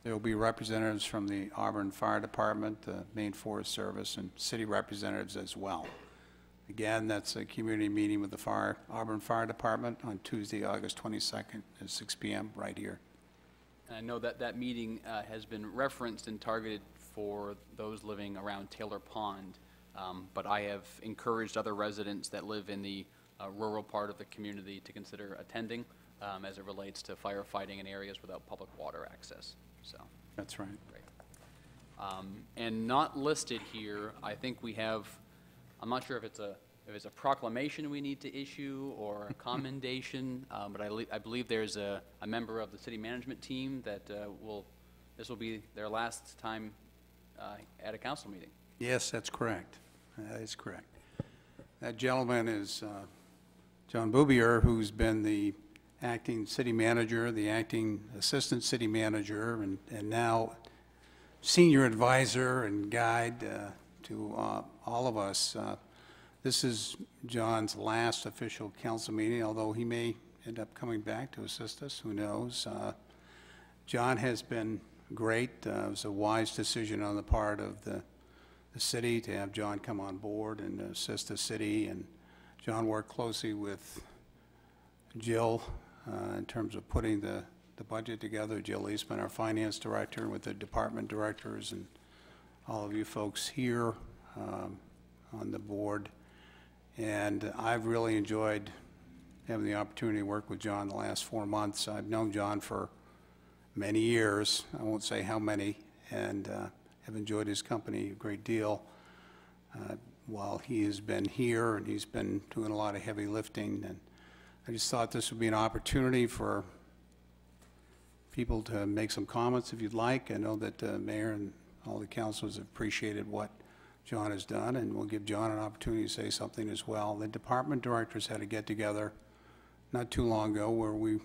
There will be representatives from the Auburn Fire Department, the Maine Forest Service, and city representatives as well. Again, that's a community meeting with the Auburn Fire Department on Tuesday, August 22nd at 6 p.m. right here. And I know that meeting has been referenced and targeted for those living around Taylor Pond, but I have encouraged other residents that live in the rural part of the community to consider attending as it relates to firefighting in areas without public water access. So that's right. Great. And not listed here, I think we have, I'm not sure if it's a proclamation we need to issue or a commendation, but I believe there's a member of the city management team that this will be their last time at a council meeting. Yes, that's correct. That is correct. That gentleman is John Boubier, who's been the acting city manager, the acting assistant city manager, and now senior advisor and guide to all of us. This is John's last official council meeting, although he may end up coming back to assist us, who knows. John has been great. It was a wise decision on the part of the city to have John come on board and assist the city, and John worked closely with Jill in terms of putting the budget together. Jill Eastman, our finance director, with the department directors and all of you folks here on the board. And I've really enjoyed having the opportunity to work with John the last 4 months. I've known John for many years, I won't say how many, and have enjoyed his company a great deal while he has been here, and he's been doing a lot of heavy lifting. And I just thought this would be an opportunity for people to make some comments if you'd like. I know that the mayor and all the councilors have appreciated what John has done, and we'll give John an opportunity to say something as well. The department directors had a get-together not too long ago where we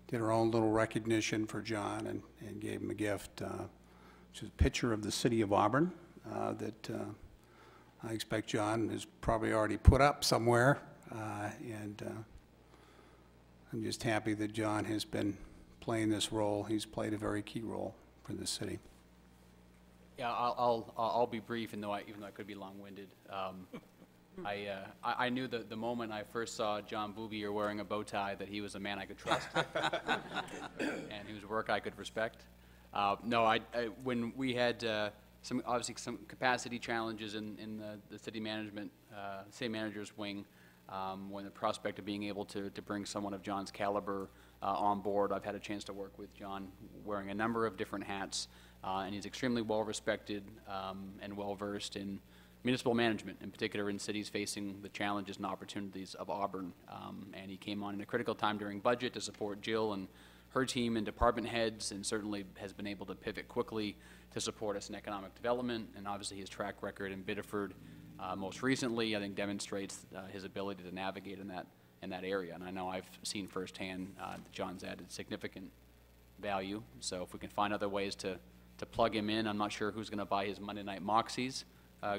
did our own little recognition for John and gave him a gift, which is a picture of the city of Auburn that I expect John has probably already put up somewhere, and I'm just happy that John has been playing this role. He's played a very key role for the city. Yeah, I'll be brief, even though I could be long-winded. I knew that the moment I first saw John Boubier wearing a bow tie that he was a man I could trust and whose work I could respect. When we had obviously some capacity challenges in the city manager's wing, when the prospect of being able to bring someone of John's caliber on board, I've had a chance to work with John wearing a number of different hats, and he's extremely well respected and well versed in municipal management, in particular in cities facing the challenges and opportunities of Auburn. And he came on in a critical time during budget to support Jill and her team and department heads, and certainly has been able to pivot quickly to support us in economic development. And obviously his track record in Biddeford most recently, I think, demonstrates his ability to navigate in that area. And I know I've seen firsthand that John's added significant value. So if we can find other ways to plug him in, I'm not sure who's going to buy his Monday night moxies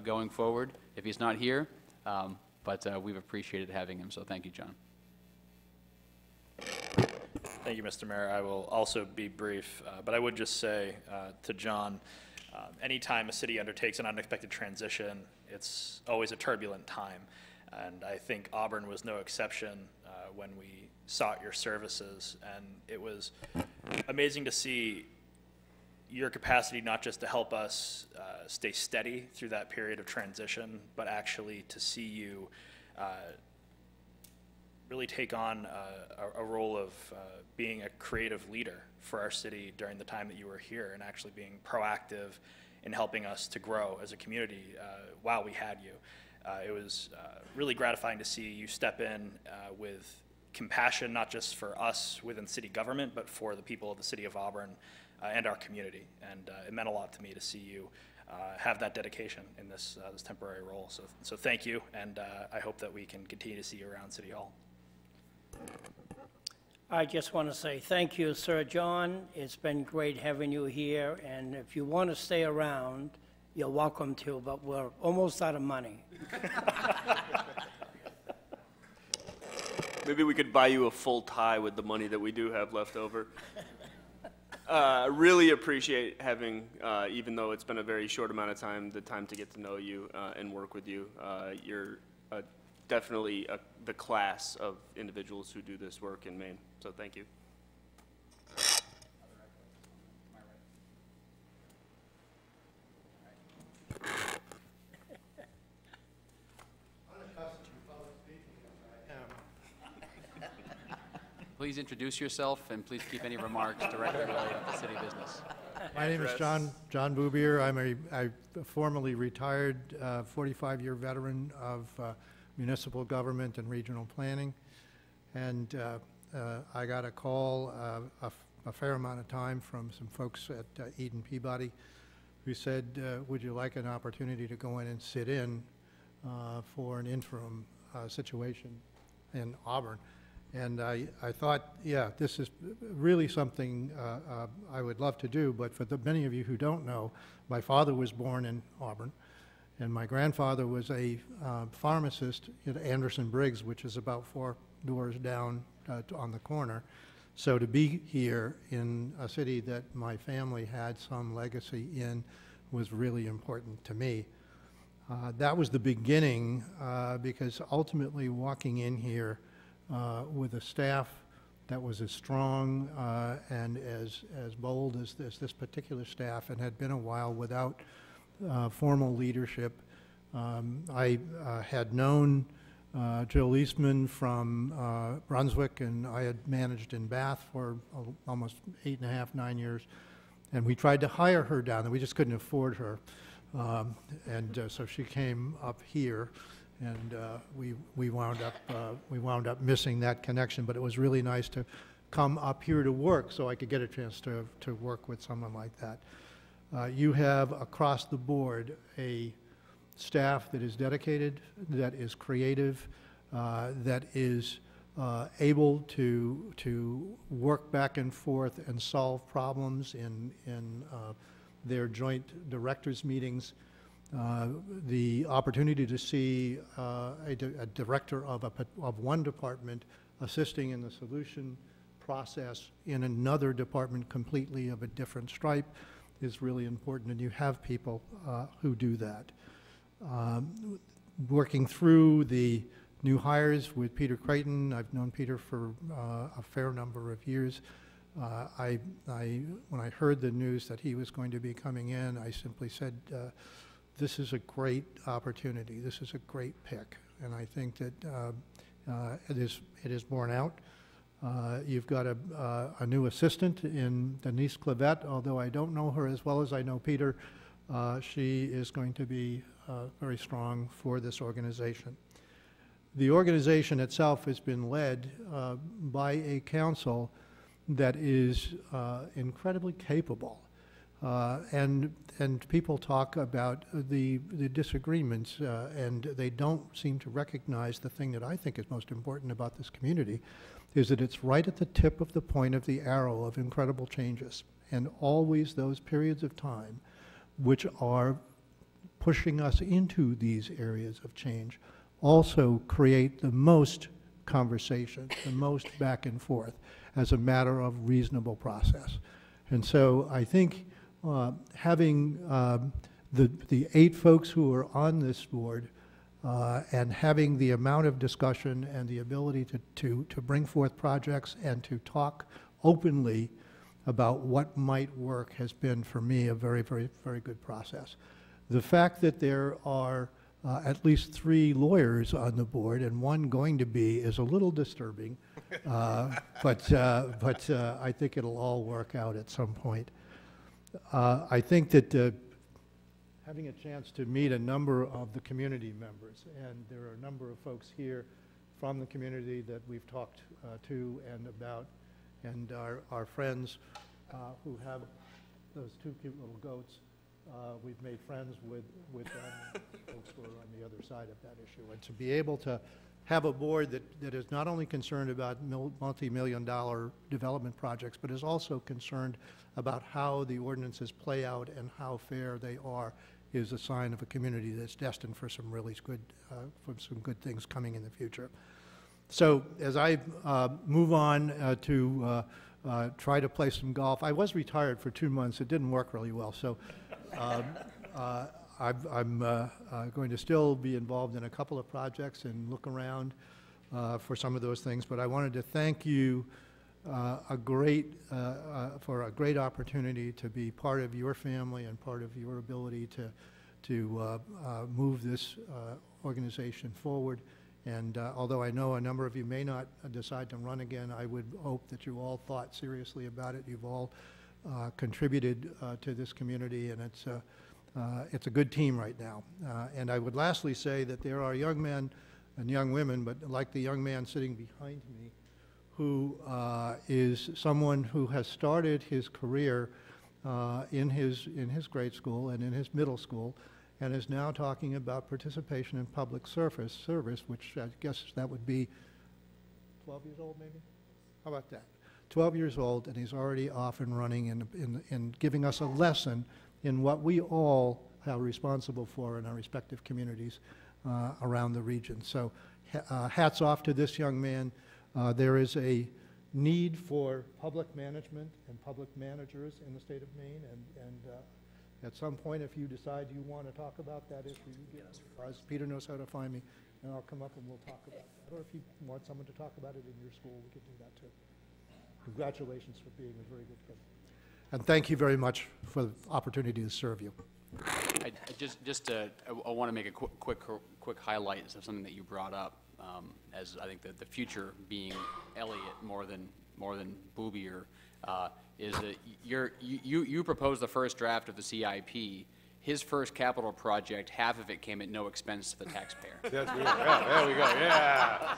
going forward if he's not here, but we've appreciated having him, so thank you, John. Thank you, Mr. Mayor. I will also be brief, but I would just say to John, anytime a city undertakes an unexpected transition, it's always a turbulent time, and I think Auburn was no exception when we sought your services, and it was amazing to see your capacity not just to help us stay steady through that period of transition, but actually to see you really take on a role of being a creative leader for our city during the time that you were here, and actually being proactive in helping us to grow as a community while we had you. It was really gratifying to see you step in with compassion, not just for us within city government, but for the people of the city of Auburn and our community. And it meant a lot to me to see you have that dedication in this temporary role. So thank you, and I hope that we can continue to see you around City Hall. I just want to say thank you, Sir John. It's been great having you here, and if you want to stay around, you're welcome to, but we're almost out of money. Maybe we could buy you a full tie with the money that we do have left over. Really appreciate having, even though it's been a very short amount of time, the time to get to know you and work with you. You're definitely the class of individuals who do this work in Maine. So thank you. Please introduce yourself, and please keep any remarks directly related to city business. My name is John Boubier. I'm a formerly retired 45-year veteran of municipal government and regional planning. And I got a call a fair amount of time from some folks at Eden Peabody who said, would you like an opportunity to go in and sit in for an interim situation in Auburn? And I thought, yeah, this is really something I would love to do, but for the many of you who don't know, my father was born in Auburn, and my grandfather was a pharmacist at Anderson Briggs, which is about 4 doors down on the corner. So to be here in a city that my family had some legacy in was really important to me. That was the beginning, because ultimately walking in here with a staff that was as strong and as bold as this particular staff, and had been a while without formal leadership. I had known Jill Eastman from Brunswick, and I had managed in Bath for almost 8.5, 9 years. And we tried to hire her down there. We just couldn't afford her. So she came up here, and we wound up missing that connection. But it was really nice to come up here to work so I could get a chance to work with someone like that. You have across the board a staff that is dedicated, that is creative, that is able to work back and forth and solve problems in their joint directors meetings. The opportunity to see a director of one department assisting in the solution process in another department completely of a different stripe is really important, and you have people who do that. Working through the new hires with Peter Creighton, I've known Peter for a fair number of years. When I heard the news that he was going to be coming in, I simply said, this is a great opportunity. This is a great pick. And I think that it is borne out. You've got a new assistant in Denise Clavette, although I don't know her as well as I know Peter. She is going to be very strong for this organization. The organization itself has been led by a council that is incredibly capable. And people talk about the disagreements, and they don't seem to recognize the thing that I think is most important about this community, is that it's right at the tip of the point of the arrow of incredible changes, and always those periods of time which are pushing us into these areas of change also create the most conversation, the most back and forth as a matter of reasonable process. And so I think having the 8 folks who are on this board and having the amount of discussion and the ability to bring forth projects and to talk openly about what might work has been, for me, a very, very, very good process. The fact that there are at least 3 lawyers on the board and 1 going to be is a little disturbing, but I think it'll all work out at some point. I think that having a chance to meet a number of the community members, and there are a number of folks here from the community that we've talked to and about, and our friends who have those 2 cute little goats. We've made friends with them, folks who are on the other side of that issue. And to be able to have a board that is not only concerned about multi-million-dollar development projects, but is also concerned about how the ordinances play out and how fair they are, is a sign of a community that's destined for some really good things coming in the future. So as I move on to try to play some golf, I was retired for 2 months. It didn't work really well, so I'm going to still be involved in a couple of projects and look around for some of those things. But I wanted to thank you for a great opportunity to be part of your family and part of your ability to move this organization forward. And although I know a number of you may not decide to run again, I would hope that you all thought seriously about it. You've all contributed to this community, and it's a good team right now. And I would lastly say that there are young men and young women, but like the young man sitting behind me, who is someone who has started his career in his grade school and in his middle school, and is now talking about participation in public service, which I guess that would be 12 years old, maybe? How about that? 12 years old, and he's already off and running and giving us a lesson in what we all are responsible for in our respective communities around the region. So hats off to this young man. There is a need for public management and public managers in the state of Maine, and at some point, if you decide you want to talk about that issue, you get us. Peter knows how to find me, and I'll come up and we'll talk about it. Or if you want someone to talk about it in your school, we can do that too. Congratulations for being a very good kid. And thank you very much for the opportunity to serve you. I want to make a quick highlight of something that you brought up. as I think that the future being Elliott more than Boobier, is that you proposed the first draft of the CIP. His first capital project, half of it came at no expense to the taxpayer. Yes, yeah, there we go, yeah.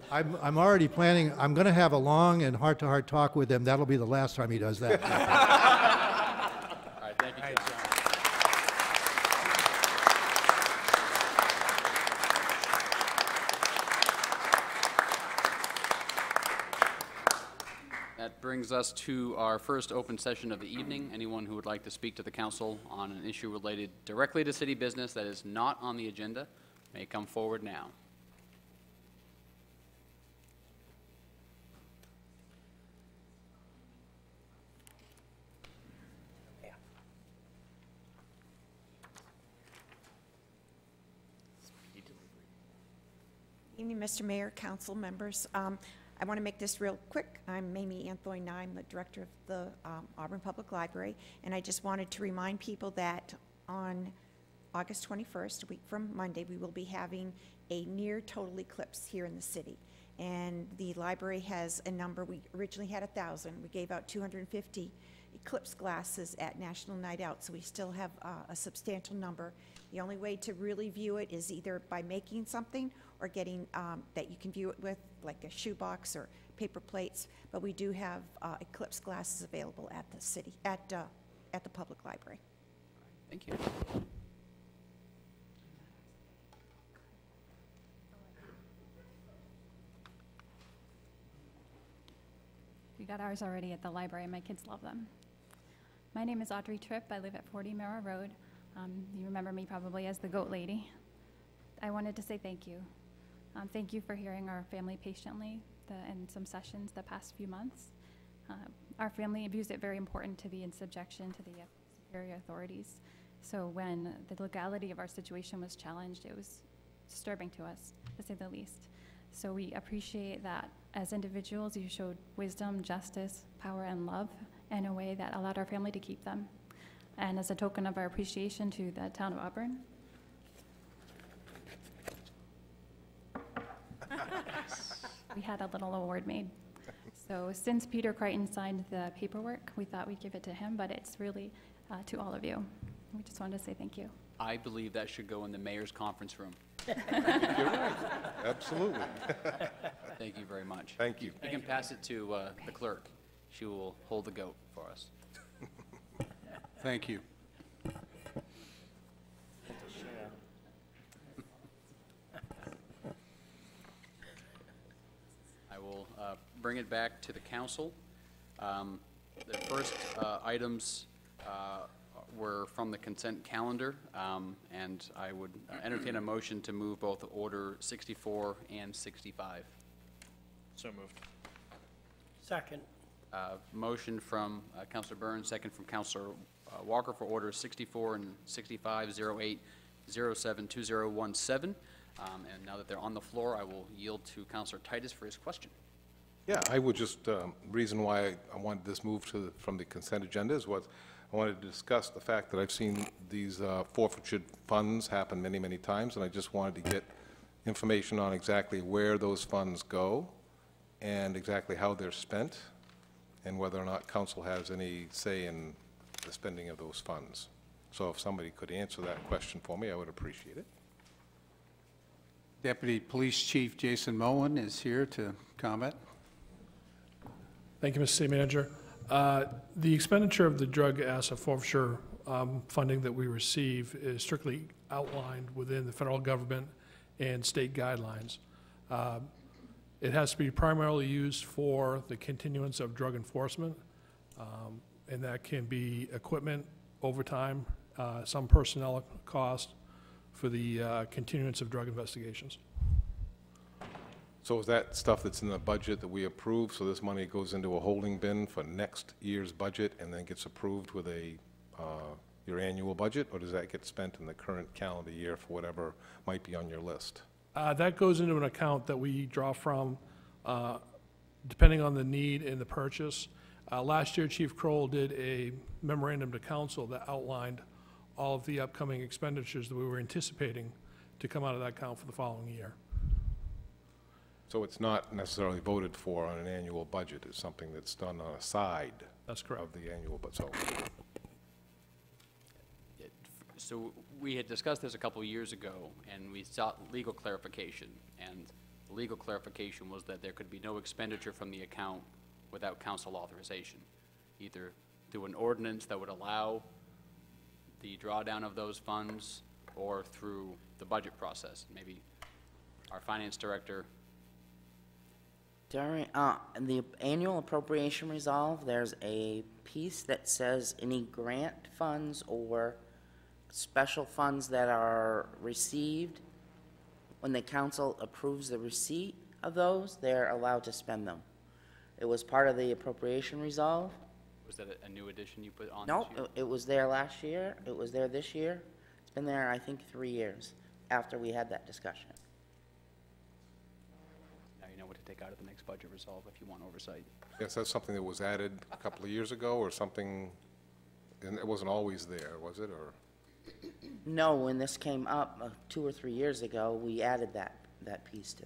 I'm already planning, I'm going to have a long and heart-to-heart talk with him. That'll be the last time he does that. All right, thank you, John. That brings us to our first open session of the evening. Anyone who would like to speak to the council on an issue related directly to city business that is not on the agenda may come forward now. Evening, Mr. Mayor, council members. I want to make this real quick. I'm Mamie Anthony, I'm the director of the Auburn Public Library, and I just wanted to remind people that on August 21st, a week from Monday, we will be having a near total eclipse here in the city. And the library has a number. We originally had 1,000. We gave out 250 eclipse glasses at National Night Out, so we still have a substantial number. The only way to really view it is either by making something or getting that you can view it with, like a shoebox or paper plates. But we do have eclipse glasses available at the city, at the public library. Thank you. We got ours already at the library. My kids love them. My name is Audrey Tripp. I live at 40 Merrill Road. You remember me probably as the goat lady. I wanted to say thank you. Thank you for hearing our family patiently in some sessions the past few months. Our family views it very important to be in subjection to the superior authorities. So when the legality of our situation was challenged, it was disturbing to us, to say the least. So we appreciate that as individuals, you showed wisdom, justice, power, and love in a way that allowed our family to keep them. And as a token of our appreciation to the town of Auburn, we had a little award made. So since Peter Crichton signed the paperwork, we thought we'd give it to him, but it's really to all of you. We just wanted to say thank you. I believe that should go in the mayor's conference room. You're right, absolutely. Thank you very much. Thank you. You can pass it to the clerk. She will hold the goat for us. Thank you. I will bring it back to the council. The first items were from the consent calendar, and I would entertain a motion to move both Order 64 and 65. So moved. Second. Motion from Councilor Burns, second from Councilor Walker for Orders 64 and 65, 08072017. And now that they're on the floor, I will yield to Councilor Titus for his question. Yeah, I would just, reason why I wanted this moved from the consent agenda is what I wanted to discuss the fact that I've seen these forfeited funds happen many, many times, and I just wanted to get information on exactly where those funds go and exactly how they're spent, and whether or not council has any say in the spending of those funds. So if somebody could answer that question for me, I would appreciate it. Deputy Police Chief Jason Mullen is here to comment. Thank you, Mr. City Manager. The expenditure of the drug asset forfeiture funding that we receive is strictly outlined within the federal government and state guidelines. It has to be primarily used for the continuance of drug enforcement, and that can be equipment, overtime, some personnel cost for the continuance of drug investigations. So is that stuff that's in the budget that we approve, so this money goes into a holding bin for next year's budget and then gets approved with your annual budget, or does that get spent in the current calendar year for whatever might be on your list? That goes into an account that we draw from depending on the need and the purchase. Last year, Chief Kroll did a memorandum to council that outlined all of the upcoming expenditures that we were anticipating to come out of that account for the following year. So it's not necessarily voted for on an annual budget, it's something that's done on a side That's correct. of the annual, but so, So we had discussed this a couple of years ago, and we sought legal clarification. And the legal clarification was that there could be no expenditure from the account without council authorization, either through an ordinance that would allow the drawdown of those funds or through the budget process. Maybe our finance director. During the annual appropriation resolve, there's a piece that says any grant funds or special funds that are received, when the council approves the receipt of those, they're allowed to spend them. It was part of the appropriation resolve. Was that a new addition you put on this Nope, year? it was there last year, it was there this year. It's been there, I think, 3 years after we had that discussion. Now you know what to take out of the next budget resolve if you want oversight. yes, that's something that was added a couple of years ago, or something, and it wasn't always there, was it, or? No, when this came up 2 or 3 years ago, we added that piece to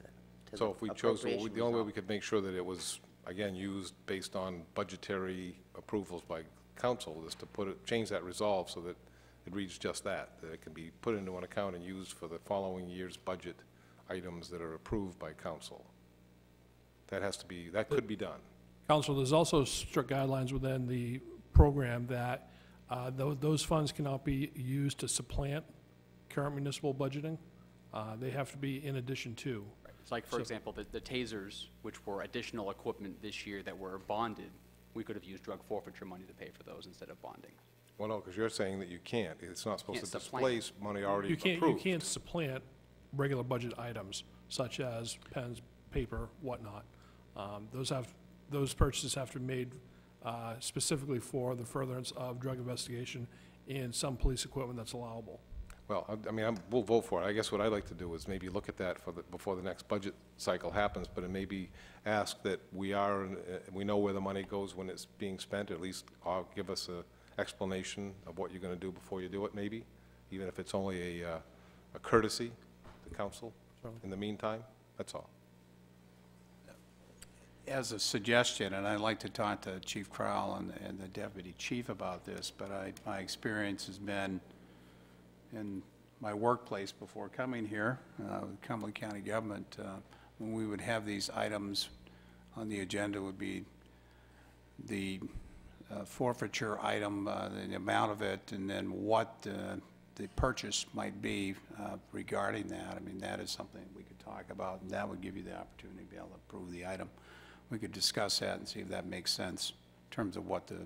the So if we chose, the appropriation only way resolve. we could make sure that it was, again, used based on budgetary approvals by council is to change that resolve so that it reads just that it can be put into an account and used for the following year's budget items that are approved by council. That could be done. Council, there's also strict guidelines within the program that those funds cannot be used to supplant current municipal budgeting. They have to be in addition to. It's like, for example, the tasers, which were additional equipment this year that were bonded, we could have used drug forfeiture money to pay for those instead of bonding. Well, no, because you're saying that you can't. It's not supposed Can't to supplant. displace money already You approved. can't supplant regular budget items such as pens, paper, whatnot. Those purchases have to be made specifically for the furtherance of drug investigation and some police equipment that's allowable. Well, I mean, we'll vote for it. I guess what I'd like to do is maybe look at that before the next budget cycle happens, but maybe ask that we know where the money goes when it's being spent, at least give us a explanation of what you're going to do before you do it, maybe, even if it's only a courtesy to council in the meantime. That's all. As a suggestion, and I'd like to talk to Chief Crowell and the deputy chief about this, but my experience has been in my workplace before coming here, with Cumberland County government, when we would have these items on the agenda would be the forfeiture item, the amount of it, and then what the purchase might be regarding that. I mean, that is something we could talk about, and that would give you the opportunity to be able to approve the item. We could discuss that and see if that makes sense in terms of what the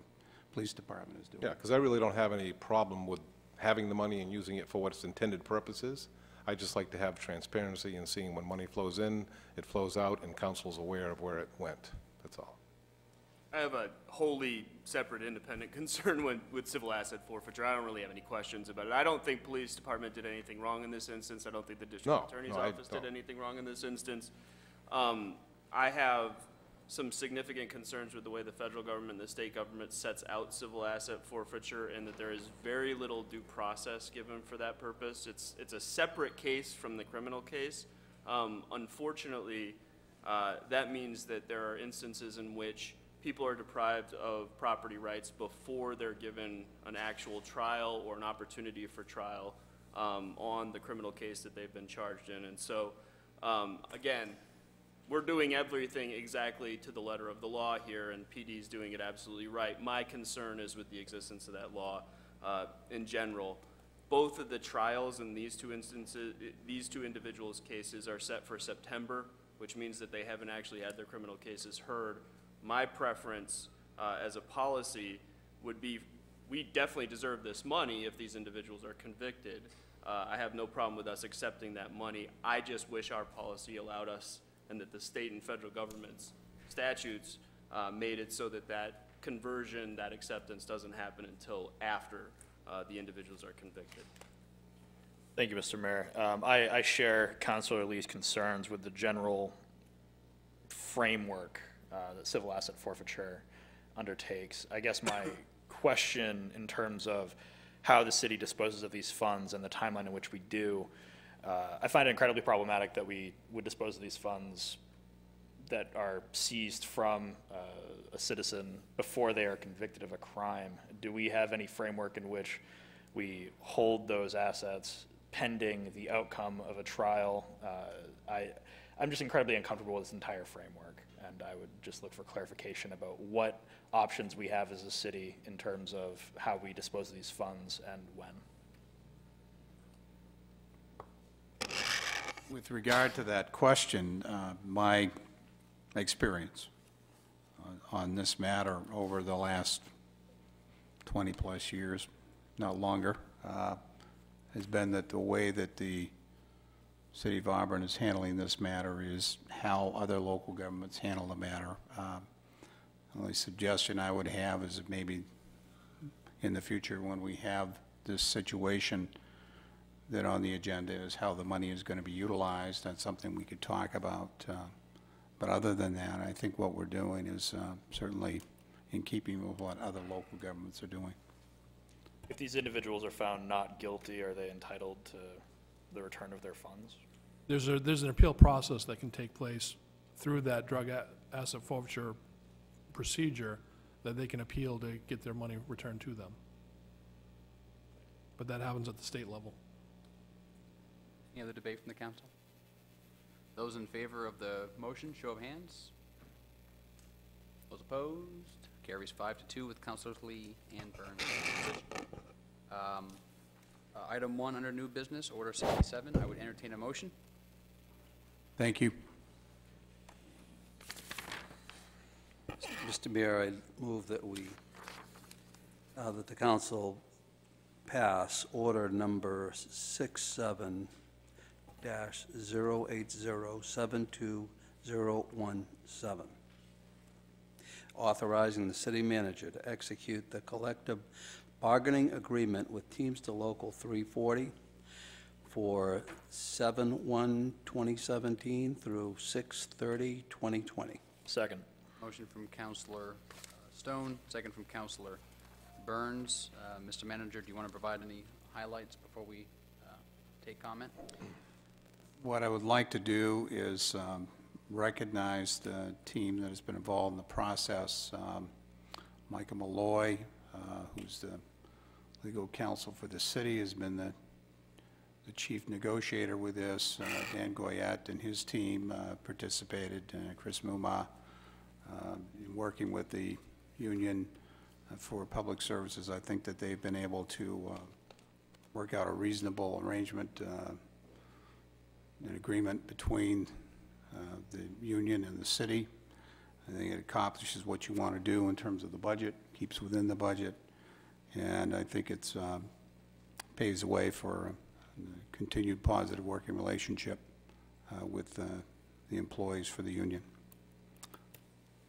police department is doing. Yeah, because I really don't have any problem with having the money and using it for what its intended purpose is. I just like to have transparency and seeing when money flows in, it flows out, and council's aware of where it went. That's all. I have a wholly separate independent concern with civil asset forfeiture. I don't really have any questions about it. I don't think police department did anything wrong in this instance. I don't think the district attorney's office did anything wrong in this instance. I have some significant concerns with the way the federal government and the state government sets out civil asset forfeiture, and that there is very little due process given for that purpose. It's a separate case from the criminal case. Unfortunately, that means that there are instances in which people are deprived of property rights before they're given an actual trial or an opportunity for trial on the criminal case that they've been charged in. And so, again, we're doing everything exactly to the letter of the law here, and PD's doing it absolutely right. My concern is with the existence of that law in general. Both of the trials in these two instances, these two individuals' cases are set for September, which means that they haven't actually had their criminal cases heard. My preference as a policy would be, we definitely deserve this money if these individuals are convicted. I have no problem with us accepting that money. I just wish our policy allowed us, and that the state and federal government's statutes made it so that that conversion, that acceptance doesn't happen until after the individuals are convicted. Thank you, Mr. Mayor. I share Councilor Lee's concerns with the general framework that civil asset forfeiture undertakes. I guess my question in terms of how the city disposes of these funds and the timeline in which we do, I find it incredibly problematic that we would dispose of these funds that are seized from a citizen before they are convicted of a crime, do we have any framework in which we hold those assets pending the outcome of a trial? I'm just incredibly uncomfortable with this entire framework, and I would just look for clarification about what options we have as a city in terms of how we dispose of these funds and when. With regard to that question, my experience on this matter over the last 20-plus years, not longer, has been that the way that the City of Auburn is handling this matter is how other local governments handle the matter. The only suggestion I would have is that maybe in the future when we have this situation that on the agenda is how the money is going to be utilized. That's something we could talk about. But other than that, I think what we're doing is certainly in keeping with what other local governments are doing. If these individuals are found not guilty, are they entitled to the return of their funds? There's an appeal process that can take place through that drug asset forfeiture procedure that they can appeal to get their money returned to them. But that happens at the state level. Any other debate from the council? Those in favor of the motion, show of hands. Those opposed? Carries 5-2 with Councilors Lee and Burns. Item 1 under new business, Order 67. I would entertain a motion. Thank you. Mr. Mayor, I move that that the council pass order number 67-080-72017, authorizing the city manager to execute the collective bargaining agreement with Teamster Local 340 for 7/1/2017 through 6/30/2020. Second. Motion from Councilor Stone, second from Councilor Burns. Mr. Manager, do you want to provide any highlights before we take comment? What I would like to do is recognize the team that has been involved in the process. Michael Malloy, who's the legal counsel for the city, has been the chief negotiator with this. Dan Goyette and his team participated. Chris Muma, in working with the union for public services, I think that they've been able to work out a reasonable arrangement, an agreement between the union and the city. I think it accomplishes what you want to do in terms of the budget, keeps within the budget, and I think it's paves the way for a continued positive working relationship with the employees for the union.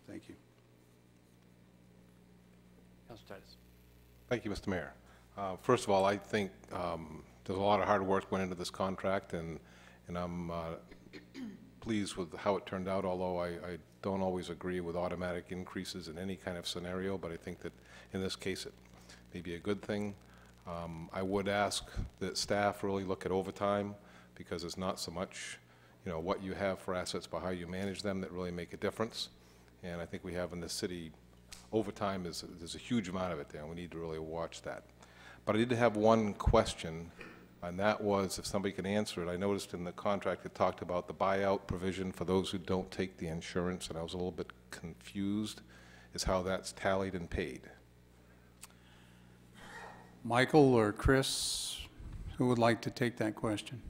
Thank you. Councilor Titus. Thank you, Mr. Mayor. First of all, I think there's a lot of hard work went into this contract, and I'm pleased with how it turned out, although I don't always agree with automatic increases in any kind of scenario, but I think that in this case it may be a good thing. I would ask that staff really look at overtime, because it's not so much, you know, what you have for assets, but how you manage them that really make a difference. And I think we have in the city, overtime there's a huge amount of it there, and we need to really watch that. But I did have one question, and that was if somebody could answer it. I noticed in the contract it talked about the buyout provision for those who don't take the insurance, and I was a little bit confused as how that's tallied and paid. Michael or Chris, who would like to take that question?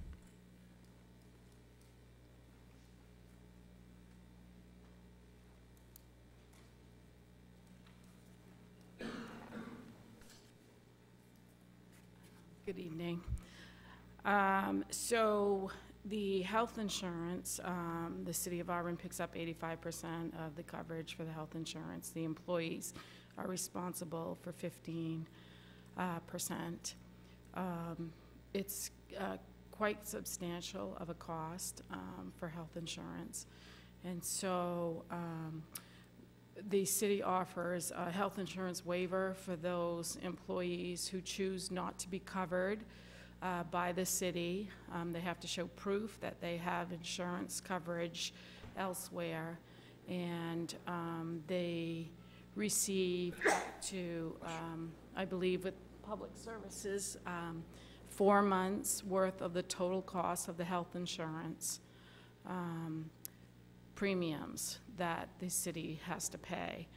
Good evening. So the health insurance, the city of Auburn picks up 85% of the coverage for the health insurance. The employees are responsible for 15%. It's quite substantial of a cost for health insurance. And so the city offers a health insurance waiver for those employees who choose not to be covered by the city. They have to show proof that they have insurance coverage elsewhere. and they receive up to, I believe with public services, 4 months worth of the total cost of the health insurance premiums that the city has to pay.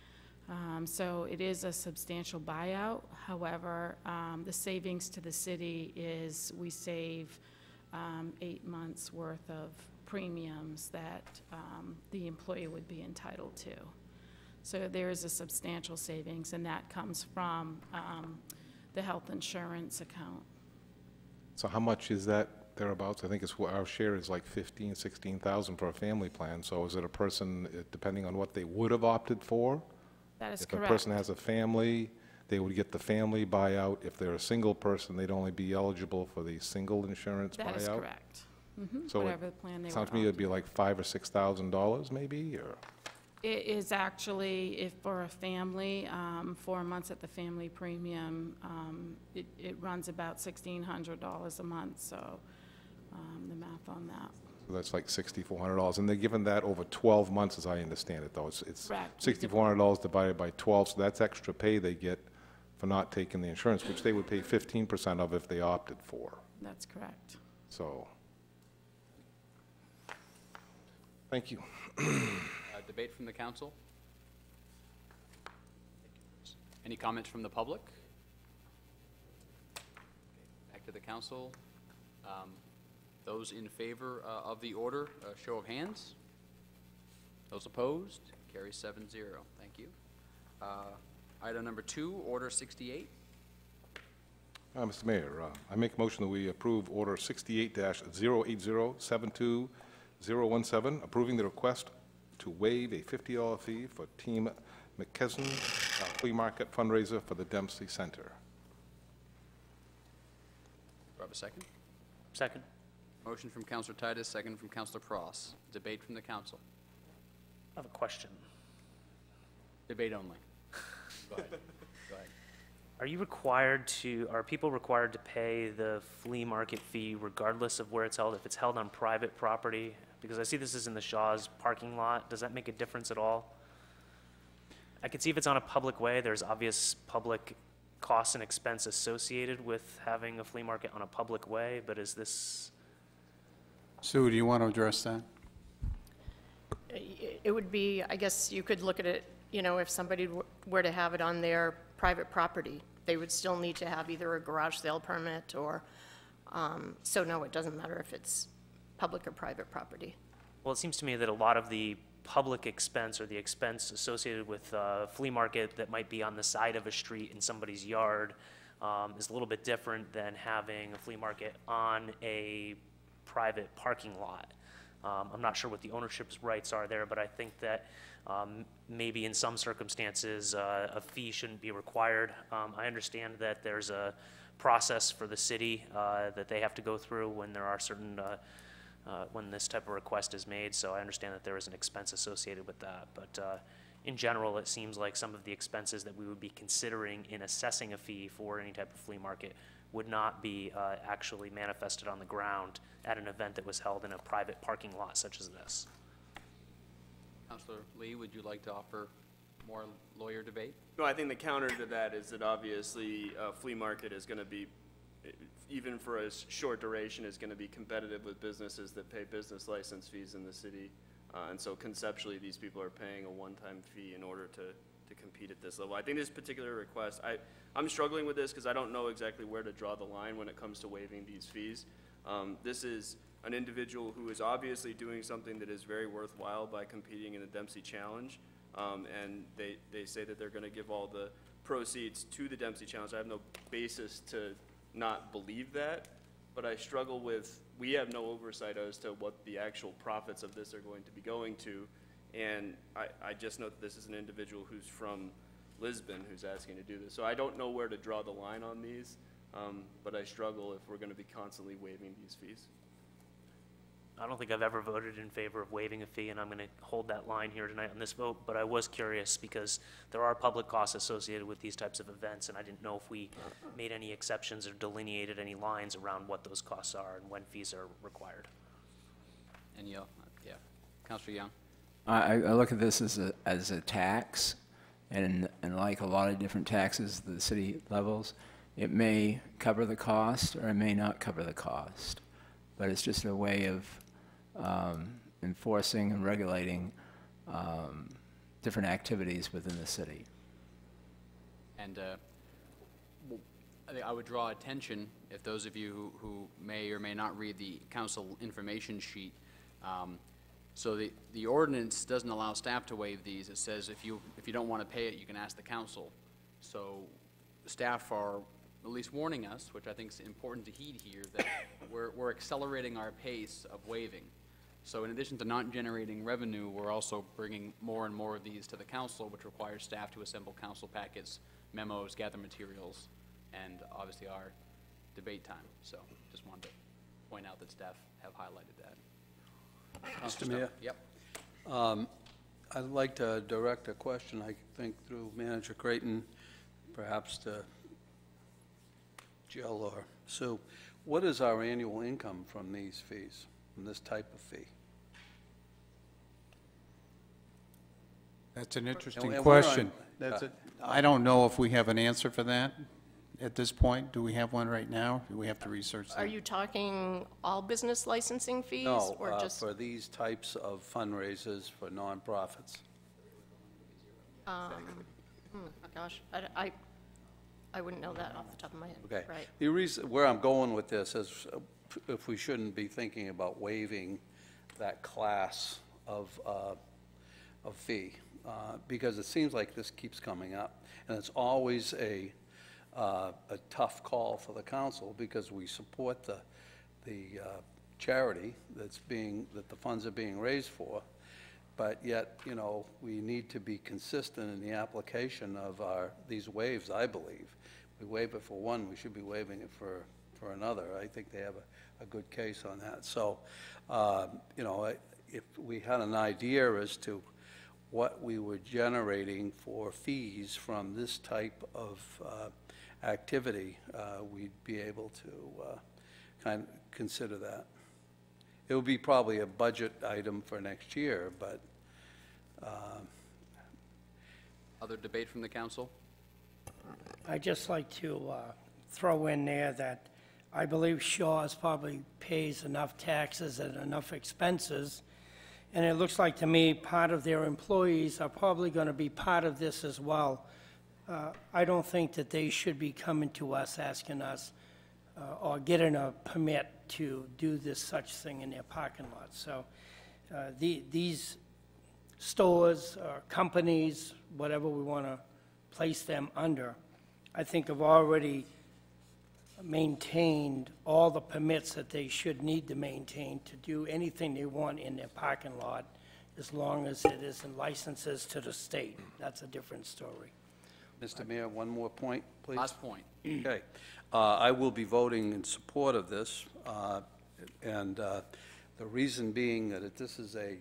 So it is a substantial buyout. However, the savings to the city is we save 8 months worth of premiums that the employee would be entitled to. So there is a substantial savings, and that comes from the health insurance account. So how much is that thereabouts? I think it's, our share is like 15, 16,000 for a family plan. So is it a person, depending on what they would have opted for? That is If correct. a person has a family, they would get the family buyout. If they're a single person, they'd only be eligible for the single insurance buyout? That is correct. So Whatever the plan they were sounds to me it'd be like $5,000 or $6,000 maybe, or? It is actually, if for a family, 4 months at the family premium, it runs about $1,600 a month, so the math on that. So that's like $6,400, and they're given that over 12 months, as I understand it, though. It's Correct. $6,400 divided by 12, so that's extra pay they get for not taking the insurance, which they would pay 15% of if they opted for. That's correct. So, thank you. Debate from the council? Any comments from the public? Back to the council. Those in favor of the order, show of hands. Those opposed, carries 7-0. Thank you. Item number 2, Order 68. Mr. Mayor, I make a motion that we approve Order 68-08072-017, approving the request to waive a $50 fee for Team McKesson flea market fundraiser for the Dempsey Center. Do I have a second? Second. Motion from Councilor Titus, second from Councilor Pross. Debate from the council. I have a question. Debate only. Go ahead. Go ahead. Are people required to pay the flea market fee regardless of where it's held, if it's held on private property? Because I see this is in the Shaw's parking lot. Does that make a difference at all? I can see if it's on a public way, there's obvious public costs and expense associated with having a flea market on a public way, but is this? Sue, do you want to address that? It would be, I guess you could look at it, you know, if somebody were to have it on their private property, they would still need to have either a garage sale permit or, so no, it doesn't matter if it's public or private property. Well, it seems to me that a lot of the public expense or the expense associated with a flea market that might be on the side of a street in somebody's yard is a little bit different than having a flea market on a private parking lot. I'm not sure what the ownership's rights are there, but I think that maybe in some circumstances a fee shouldn't be required. I understand that there's a process for the city that they have to go through when there are certain when this type of request is made, so I understand that there is an expense associated with that. But in general, it seems like some of the expenses that we would be considering in assessing a fee for any type of flea market would not be actually manifested on the ground at an event that was held in a private parking lot such as this. Councilor Lee, would you like to offer more lawyer debate? No, I think the counter to that is that obviously a flea market is going to be, even for a short duration, is going to be competitive with businesses that pay business license fees in the city. And so conceptually, these people are paying a one-time fee in order to compete at this level. I think this particular request, I'm struggling with this because I don't know exactly where to draw the line when it comes to waiving these fees. This is an individual who is obviously doing something that is very worthwhile by competing in the Dempsey Challenge. And they say that they're going to give all the proceeds to the Dempsey Challenge. I have no basis to not believe that, but I struggle with, we have no oversight as to what the actual profits of this are going to be going to. And I just know that this is an individual who's from Lisbon who's asking to do this. So I don't know where to draw the line on these, but I struggle if we're going to be constantly waiving these fees. I don't think I've ever voted in favor of waiving a fee, and I'm going to hold that line here tonight on this vote, but I was curious because there are public costs associated with these types of events, and I didn't know if we made any exceptions or delineated any lines around what those costs are and when fees are required. And yeah, Councilor Young. I look at this as a tax, and like a lot of different taxes at the city levels, it may cover the cost or it may not cover the cost, but it's just a way of enforcing and regulating different activities within the city. And I would draw attention, if those of you who may or may not read the council information sheet, so the ordinance doesn't allow staff to waive these. It says if you don't want to pay it, you can ask the council. So staff are at least warning us, which I think is important to heed here, that we're accelerating our pace of waiving. So in addition to not generating revenue, we're also bringing more and more of these to the council, which requires staff to assemble council packets, memos, gather materials, and obviously our debate time. So just wanted to point out that staff have highlighted that. Mr. Mayor? Yep. I'd like to direct a question, I think, through Manager Creighton, perhaps to Jill or Sue. What is our annual income from these fees, from this type of fee? That's an interesting And question. we're on- I don't know if we have an answer for that at this point. Do we have one right now? Do we have to research that? Are you talking all business licensing fees? No, or just for these types of fundraisers for nonprofits. Gosh, I wouldn't know that off the top of my head. Okay. Right. The reason, where I'm going with this is if we shouldn't be thinking about waiving that class of fee, because it seems like this keeps coming up, and it's always a tough call for the council, because we support the charity that the funds are being raised for, but yet, you know, we need to be consistent in the application of these waives, I believe. We waive it for one, we should be waiving it for another. I think they have a good case on that. So, you know, if we had an idea as to what we were generating for fees from this type of activity, we'd be able to kind of consider that. It would be probably a budget item for next year, but... Other debate from the council? I'd just like to throw in there that I believe Shaw's probably pays enough taxes and enough expenses, and it looks like to me part of their employees are probably going to be part of this as well. I don't think that they should be coming to us asking us or getting a permit to do this such thing in their parking lot. So these stores or companies, whatever we want to place them under, I think have already maintained all the permits that they should need to maintain to do anything they want in their parking lot, as long as it is in licenses to the state. That's a different story. Mr. Mayor, one more point, please. Last point. Okay. I will be voting in support of this, and the reason being that this is a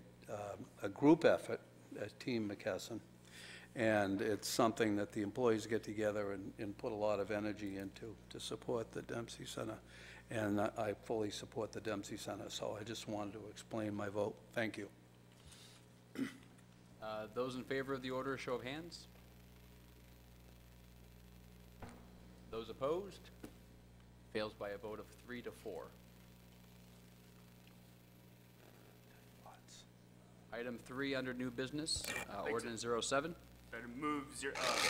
group effort at Team McKesson, and it's something that the employees get together and put a lot of energy into to support the Dempsey Center, and I fully support the Dempsey Center, so I just wanted to explain my vote. Thank you. Those in favor of the order, show of hands. Those opposed? Fails by a vote of 3 to 4. Item 3 under new business, ordinance 07. Try to move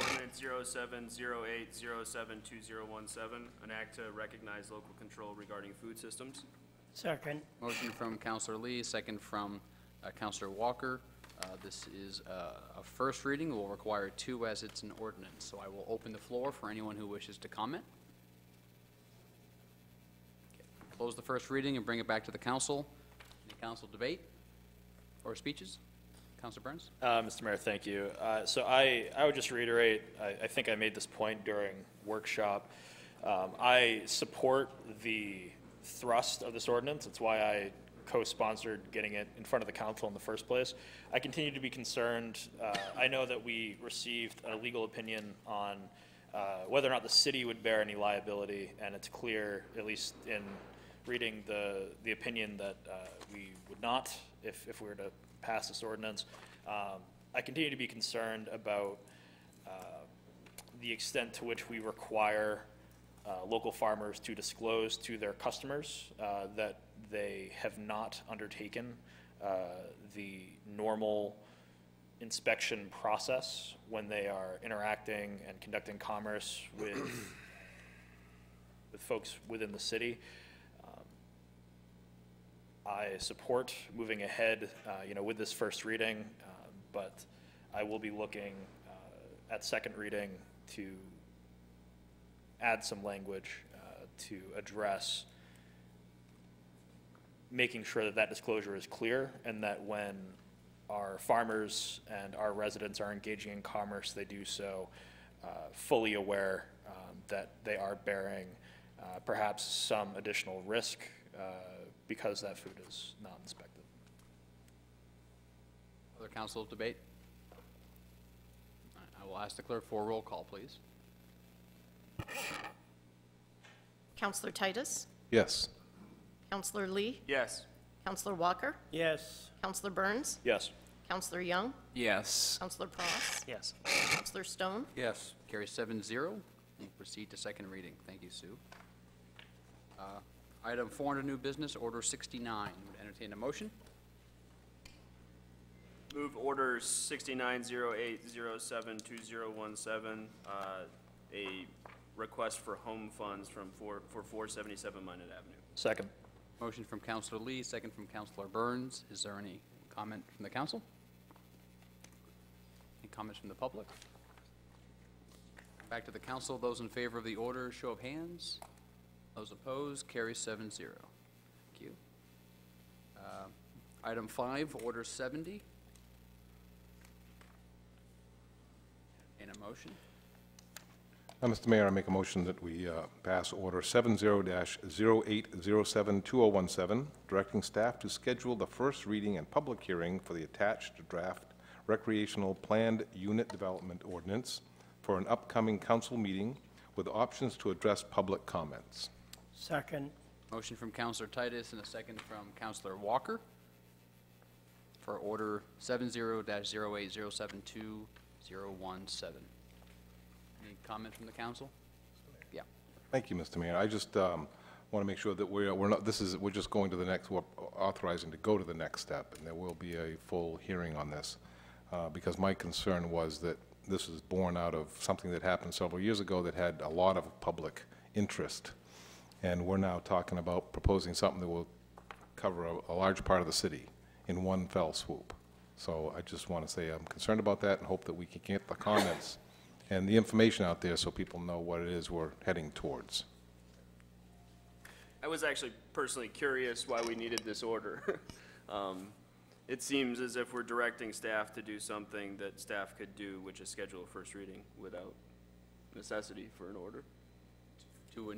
ordinance 0708072017, an act to recognize local control regarding food systems. Second. Motion from Councilor Lee, second from Councilor Walker. This is a first reading. Will require 2 as it's an ordinance. So I will open the floor for anyone who wishes to comment. Okay. Close the first reading and bring it back to the council. Any council debate or speeches? Councilor Burns? Mr. Mayor, thank you. So I would just reiterate, I think I made this point during workshop. I support the thrust of this ordinance. It's why I co-sponsored getting it in front of the council in the first place. I continue to be concerned. I know that we received a legal opinion on whether or not the city would bear any liability, and it's clear, at least in reading the opinion, that we would not if we were to pass this ordinance. I continue to be concerned about the extent to which we require local farmers to disclose to their customers that they have not undertaken the normal inspection process when they are interacting and conducting commerce with folks within the city. I support moving ahead, with this first reading, but I will be looking at second reading to add some language to address making sure that that disclosure is clear, and that when our farmers and our residents are engaging in commerce, they do so fully aware that they are bearing perhaps some additional risk because that food is not inspected. Other council debate? I will ask the clerk for a roll call, please. Counselor Titus? Yes. Counselor Lee? Yes. Counselor Walker? Yes. Counselor Burns? Yes. Counselor Young? Yes. Counselor Pross? Yes. Counselor Stone? Yes. Carries 7-0. We'll proceed to second reading. Thank you, Sue. Item 4 under new business, Order 69. Would entertain a motion? Move Order 6908072017, a request for home funds for 477 Minot Avenue. Second. Motion from Counselor Lee, second from Counselor Burns. Is there any comment from the council? Any comments from the public? Back to the council. Those in favor of the order, show of hands. Those opposed, carries 7-0. Thank you. Item 5, Order 70. In a motion. Mr. Mayor, I make a motion that we pass Order 70-08072017, directing staff to schedule the first reading and public hearing for the attached draft recreational planned unit development ordinance for an upcoming council meeting with options to address public comments. Second. Motion from Counselor Titus and a second from Counselor Walker for Order 70-08072017. Any comment from the council? Yeah. Thank you, Mr. Mayor. I just want to make sure that we're not, we're just going to the next, we're authorizing to go to the next step, and there will be a full hearing on this, because my concern was that this is born out of something that happened several years ago that had a lot of public interest, and we're now talking about proposing something that will cover a large part of the city in one fell swoop. So I just want to say I'm concerned about that and hope that we can get the comments and the information out there so people know what it is we're heading towards. I was actually personally curious why we needed this order. It seems as if we're directing staff to do something that staff could do, which is schedule a first reading without necessity for an order. To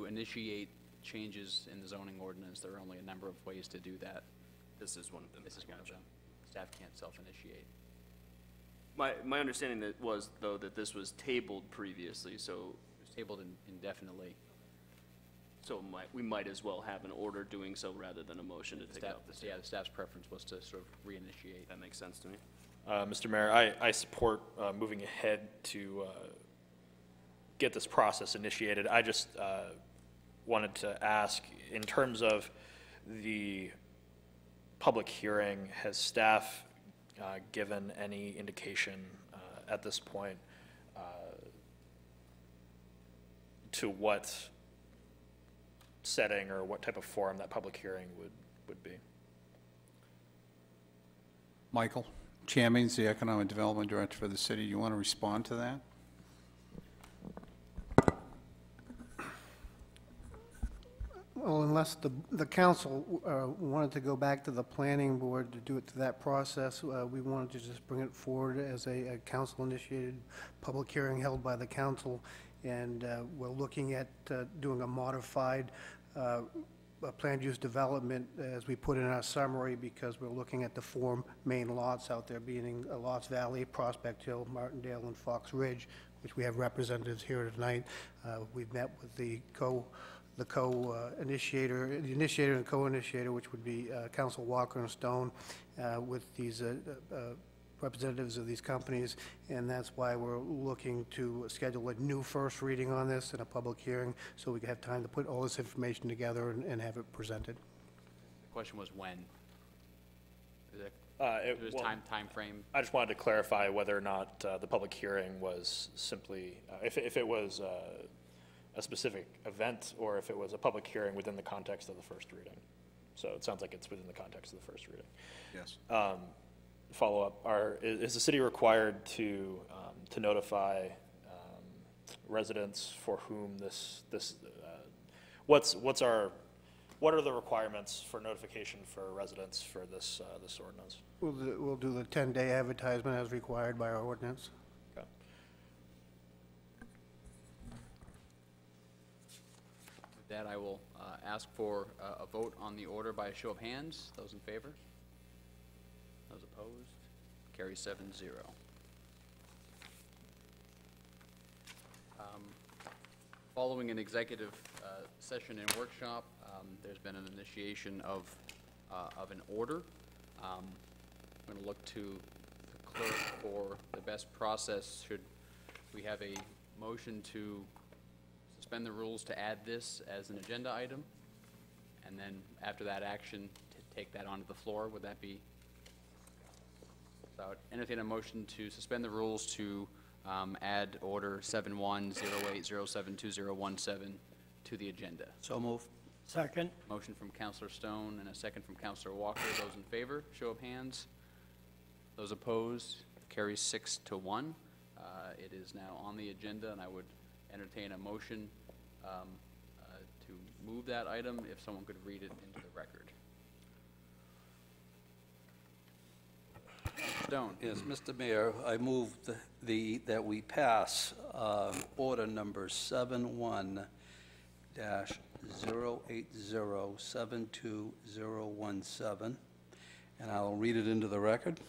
initiate changes in the zoning ordinance, there are only a number of ways to do that. This is one of them. This is one of them. Staff can't self-initiate. My understanding that was, though, that this was tabled previously, so. It was tabled indefinitely. So we might as well have an order doing so rather than a motion to take out the staff. Yeah, the staff's preference was to sort of reinitiate. That makes sense to me. Mr. Mayor, I support moving ahead to get this process initiated. I just wanted to ask, in terms of the public hearing, has staff given any indication at this point to what setting or what type of forum that public hearing would be? Michael Chamings, the Economic Development Director for the city. You want to respond to that? Well, unless the council wanted to go back to the planning board to do it to that process, we wanted to just bring it forward as a council-initiated public hearing held by the council, and we're looking at doing a modified planned use development, as we put in our summary, because we're looking at the 4 main lots out there, being Lots Valley, Prospect Hill, Martindale, and Fox Ridge, which we have representatives here tonight. We've met with the the co-initiator, the initiator and co-initiator, which would be Council Walker and Stone, with these representatives of these companies, and that's why we're looking to schedule a new first reading on this and a public hearing, so we can have time to put all this information together and have it presented. The question was when? Is it, there's well, time frame? I just wanted to clarify whether or not the public hearing was simply, if it was a specific event, or if it was a public hearing within the context of the first reading. So it sounds like it's within the context of the first reading. Yes. Follow-up, is the city required to notify residents for whom what are the requirements for notification for residents for this ordinance? We'll do the 10-day advertisement as required by our ordinance. Okay. With that, I will ask for a vote on the order by a show of hands. Those in favor? Those opposed? Carry 7-0. Following an executive session and workshop, there's been an initiation of an order. I'm going to look to the clerk for the best process. Should we have a motion to suspend the rules to add this as an agenda item, and then after that action, to take that onto the floor? Would that be? So I would entertain a motion to suspend the rules to add order 7108072017 to the agenda. So move. Second. Motion from Councilor Stone and a second from Councilor Walker. Those in favor, show of hands. Those opposed, carries 6-1. It is now on the agenda, and I would entertain a motion to move that item, if someone could read it into the record. Stone. Yes, Mr. Mayor, I move that we pass order number 71-080-72017, and I'll read it into the record.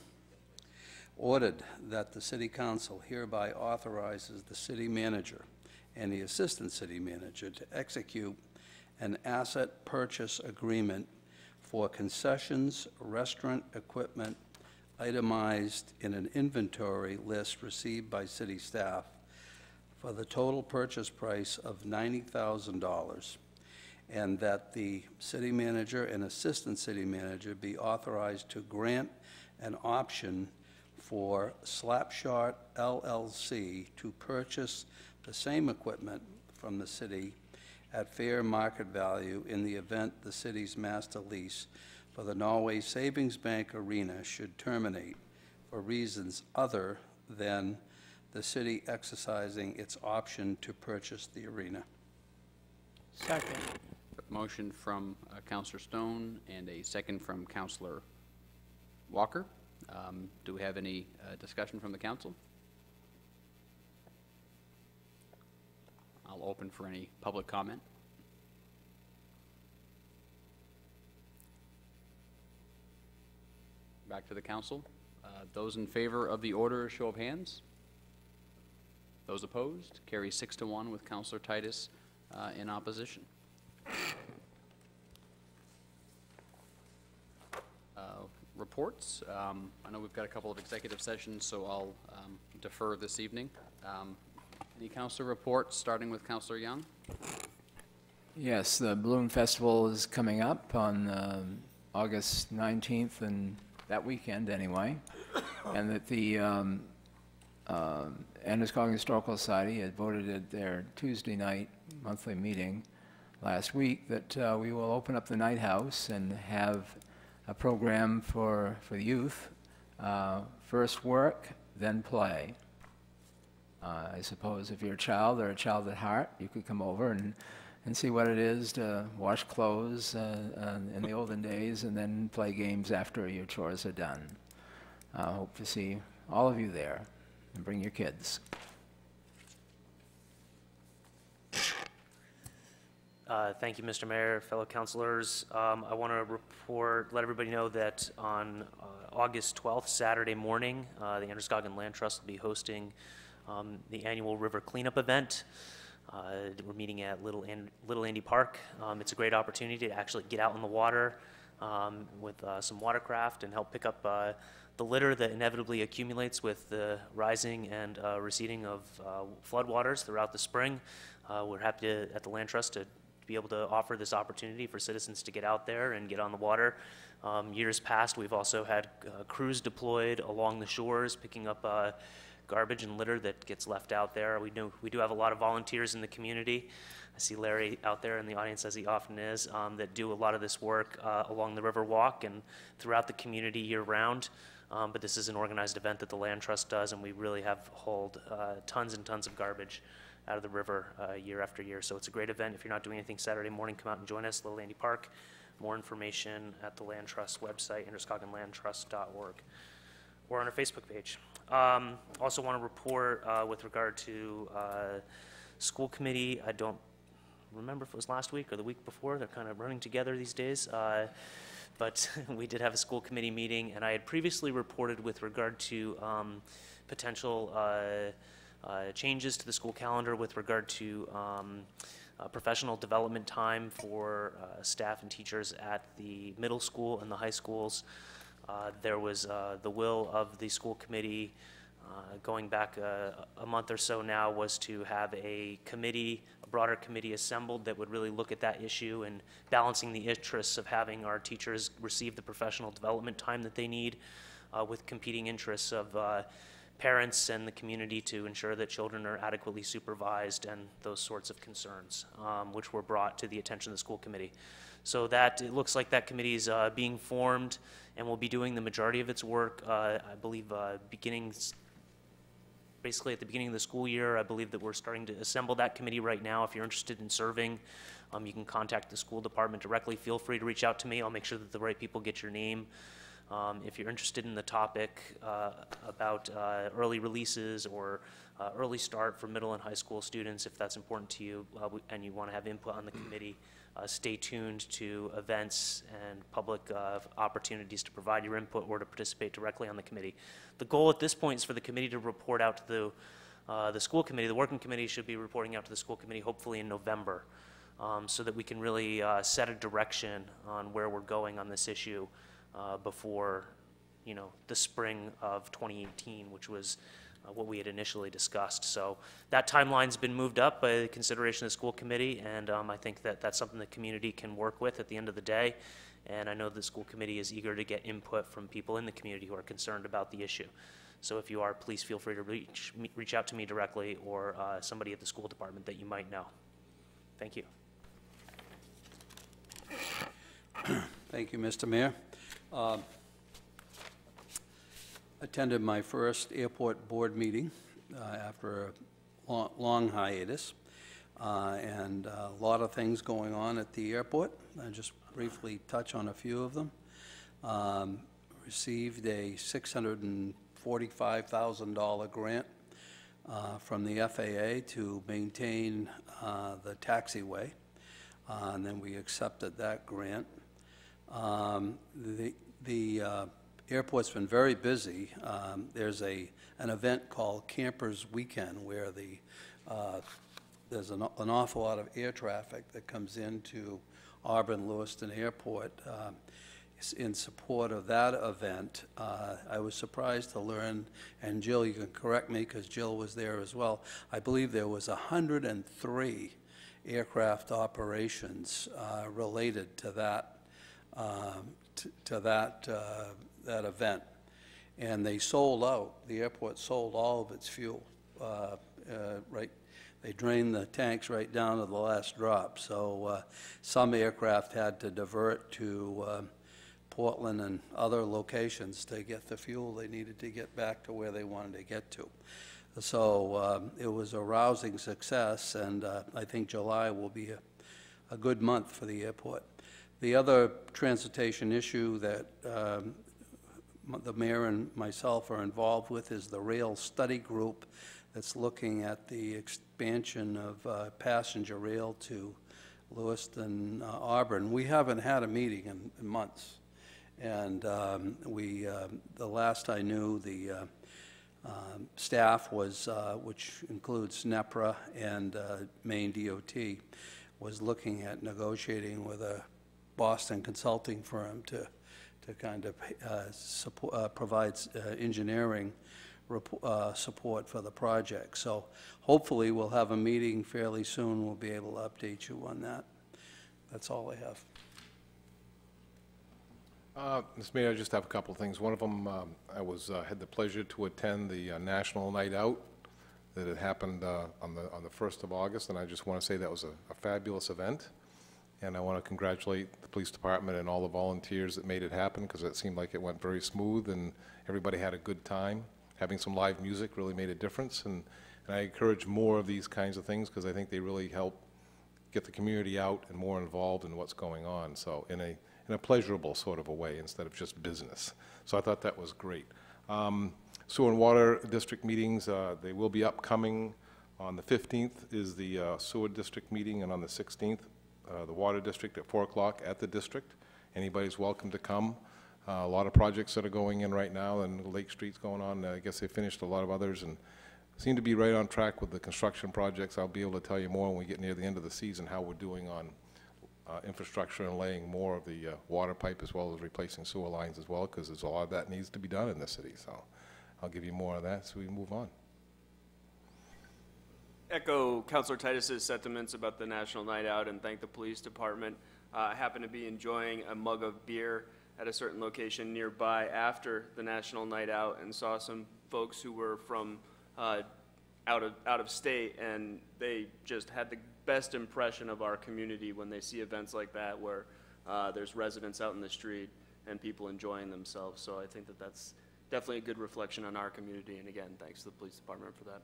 Ordered that the City Council hereby authorizes the city manager and the assistant city manager to execute an asset purchase agreement for concessions, restaurant equipment, itemized in an inventory list received by city staff for the total purchase price of $90,000, and that the city manager and assistant city manager be authorized to grant an option for Slapshot LLC to purchase the same equipment from the city at fair market value in the event the city's master lease for the Norway Savings Bank Arena should terminate for reasons other than the city exercising its option to purchase the arena. Second. Motion from Councilor Stone and a second from Councilor Walker. Do we have any discussion from the council? I'll open for any public comment. Back to the council. Those in favor of the order, show of hands. Those opposed, carry 6-1 with Councilor Titus in opposition. Reports. I know we've got a couple of executive sessions, so I'll defer this evening. Any councilor reports, starting with Councilor Young? Yes, the Balloon Festival is coming up on August 19th, and that weekend anyway, and that the Androscoggin Historical Society had voted at their Tuesday night monthly meeting last week that we will open up the Night House and have a program for the youth. First work, then play. I suppose if you're a child or a child at heart, you could come over and see what it is to wash clothes in the olden days and then play games after your chores are done. I hope to see all of you there, and bring your kids. Thank you, Mr. Mayor, fellow councilors. I want to let everybody know that on August 12th, Saturday morning, the Androscoggin Land Trust will be hosting the annual river cleanup event. We're meeting at Little Andy Park. It's a great opportunity to actually get out in the water with some watercraft and help pick up the litter that inevitably accumulates with the rising and receding of floodwaters throughout the spring. We're happy at the Land Trust to be able to offer this opportunity for citizens to get out there and get on the water. Years past, we've also had crews deployed along the shores picking up garbage and litter that gets left out there. We do have a lot of volunteers in the community. I see Larry out there in the audience, as he often is, that do a lot of this work along the River Walk and throughout the community year-round. But this is an organized event that the Land Trust does, and we really have hauled tons and tons of garbage out of the river year after year. So it's a great event. If you're not doing anything Saturday morning, come out and join us, Little Andy Park. More information at the Land Trust website, androscogginlandtrust.org, or on our Facebook page. Also want to report with regard to school committee. I don't remember if it was last week or the week before. They're kind of running together these days. But we did have a school committee meeting, and I had previously reported with regard to potential changes to the school calendar with regard to professional development time for staff and teachers at the middle school and the high schools. There was the will of the school committee going back a month or so now was to have a committee, a broader committee assembled that would really look at that issue and balancing the interests of having our teachers receive the professional development time that they need with competing interests of parents and the community to ensure that children are adequately supervised and those sorts of concerns, which were brought to the attention of the school committee. So that, it looks like that committee is being formed and will be doing the majority of its work, I believe, basically at the beginning of the school year. I believe that we're starting to assemble that committee right now. If you're interested in serving, you can contact the school department directly. Feel free to reach out to me. I'll make sure that the right people get your name. If you're interested in the topic about early releases or early start for middle and high school students, if that's important to you and you want to have input on the committee, stay tuned to events and public opportunities to provide your input or to participate directly on the committee. The goal at this point is for the committee to report out to the school committee. The working committee should be reporting out to the school committee hopefully in November, so that we can really set a direction on where we're going on this issue before, the spring of 2018, which was what we had initially discussed. So that timeline's been moved up by the consideration of the school committee, and I think that that's something the community can work with at the end of the day. And I know the school committee is eager to get input from people in the community who are concerned about the issue. So if you are, please feel free to reach out to me directly or somebody at the school department that you might know. Thank you. Thank you, Mr. Mayor. Attended my first airport board meeting after a long hiatus, and a lot of things going on at the airport. I'll just briefly touch on a few of them. Received a $645,000 grant from the FAA to maintain the taxiway, and then we accepted that grant. The airport's been very busy. There's an event called Campers Weekend where there's an awful lot of air traffic that comes into Auburn Lewiston Airport. In support of that event, I was surprised to learn, and Jill, you can correct me because Jill was there as well, I believe there was 103 aircraft operations related to that that event, and they sold out. The airport sold all of its fuel. They drained the tanks right down to the last drop. So some aircraft had to divert to Portland and other locations to get the fuel they needed to get back to where they wanted to get to. So it was a rousing success, and I think July will be a good month for the airport. The other transportation issue that the mayor and myself are involved with is the rail study group that's looking at the expansion of passenger rail to Lewiston, Auburn. We haven't had a meeting in months, and the last I knew, the Staff was, which includes NEPRA and Maine DOT, was looking at negotiating with a Boston consulting firm to kind of provide engineering support for the project. So hopefully we'll have a meeting fairly soon. We'll be able to update you on that. That's all I have. Mr. Mayor, I just have a couple of things. One of them, I had the pleasure to attend the National Night Out that had happened on the 1st of August, and I just want to say that was a fabulous event. And I want to congratulate the police department and all the volunteers that made it happen, because it seemed like it went very smooth and everybody had a good time. Having some live music really made a difference, and I encourage more of these kinds of things because I think they really help get the community out and more involved in what's going on. So in a pleasurable sort of a way instead of just business. So I thought that was great. Sewer and Water District meetings, they will be upcoming. On the 15th is the Sewer District meeting, and on the 16th, the Water District at 4 o'clock at the district. Anybody's welcome to come. A lot of projects that are going in right now, and Lake Street's going on. I guess they finished a lot of others and seem to be right on track with the construction projects. I'll be able to tell you more when we get near the end of the season how we're doing on infrastructure and laying more of the water pipe as well as replacing sewer lines as well, because there's a lot of that needs to be done in the city. So I'll give you more of that so we move on. Echo Councilor Titus's sentiments about the National Night Out and thank the police department. I happened to be enjoying a mug of beer at a certain location nearby after the National Night Out and saw some folks who were from out of state, and they just had the best impression of our community when they see events like that where there's residents out in the street and people enjoying themselves. So I think that that's definitely a good reflection on our community, and again, thanks to the police department for that.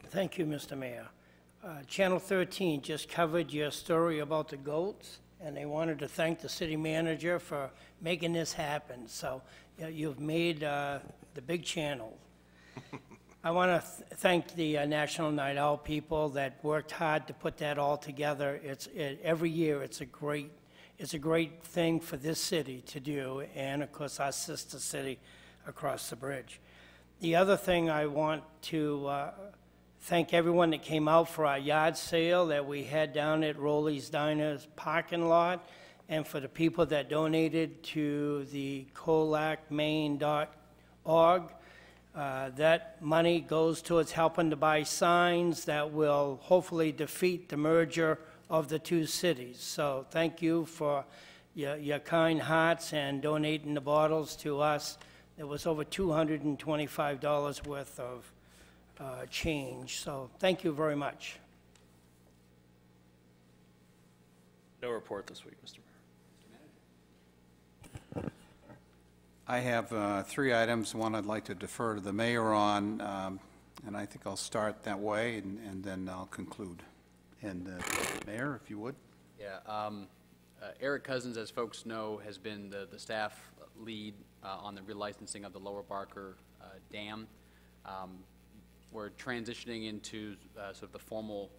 Thank you, Mr. Mayor. Channel 13 just covered your story about the goats, and they wanted to thank the city manager for making this happen. So you've made the big channel. I want to thank the National Night Out people that worked hard to put that all together. Every year it's a great thing for this city to do, and of course our sister city across the bridge. The other thing I want to thank everyone that came out for our yard sale that we had down at Rolly's Diner's parking lot, and for the people that donated to the colacmaine.org. That money goes towards helping to buy signs that will hopefully defeat the merger of the two cities. So thank you for your kind hearts and donating the bottles to us. There was over $225 worth of change. So thank you very much. No report this week, Mr. Mayor. I have 3 items. One I'd like to defer to the mayor on, and I think I'll start that way, and then I'll conclude. And Mayor, if you would. Yeah, Eric Cousins, as folks know, has been the staff lead on the relicensing of the Lower Barker Dam. We're transitioning into sort of the formal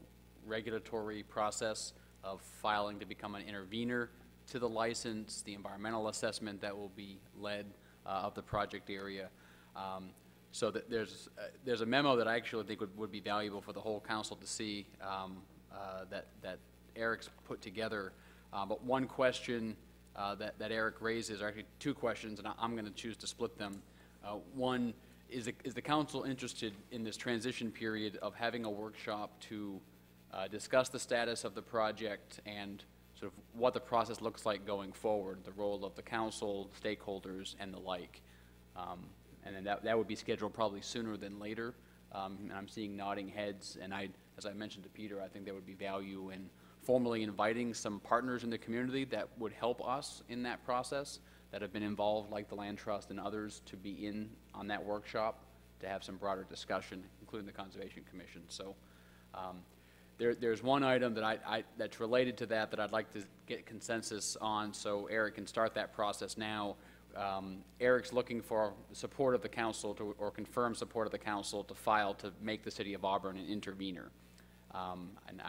regulatory process of filing to become an intervener to the license, the environmental assessment that will be led of the project area. So that there's a memo that I actually think would be valuable for the whole council to see that Eric's put together. But one question that Eric raises, or actually 2 questions, and I'm going to choose to split them. One, is the council interested in this transition period of having a workshop to discuss the status of the project and sort of what the process looks like going forward, the role of the council, stakeholders, and the like. And then that would be scheduled probably sooner than later. And I'm seeing nodding heads, and as I mentioned to Peter, I think there would be value in formally inviting some partners in the community that would help us in that process, that have been involved, like the Land Trust and others, to be in on that workshop to have some broader discussion, including the Conservation Commission. So there's one item that that's related to that I'd like to get consensus on, so Eric can start that process now. Eric's looking for support of the council or confirm support of the council to file to make the city of Auburn an intervener. And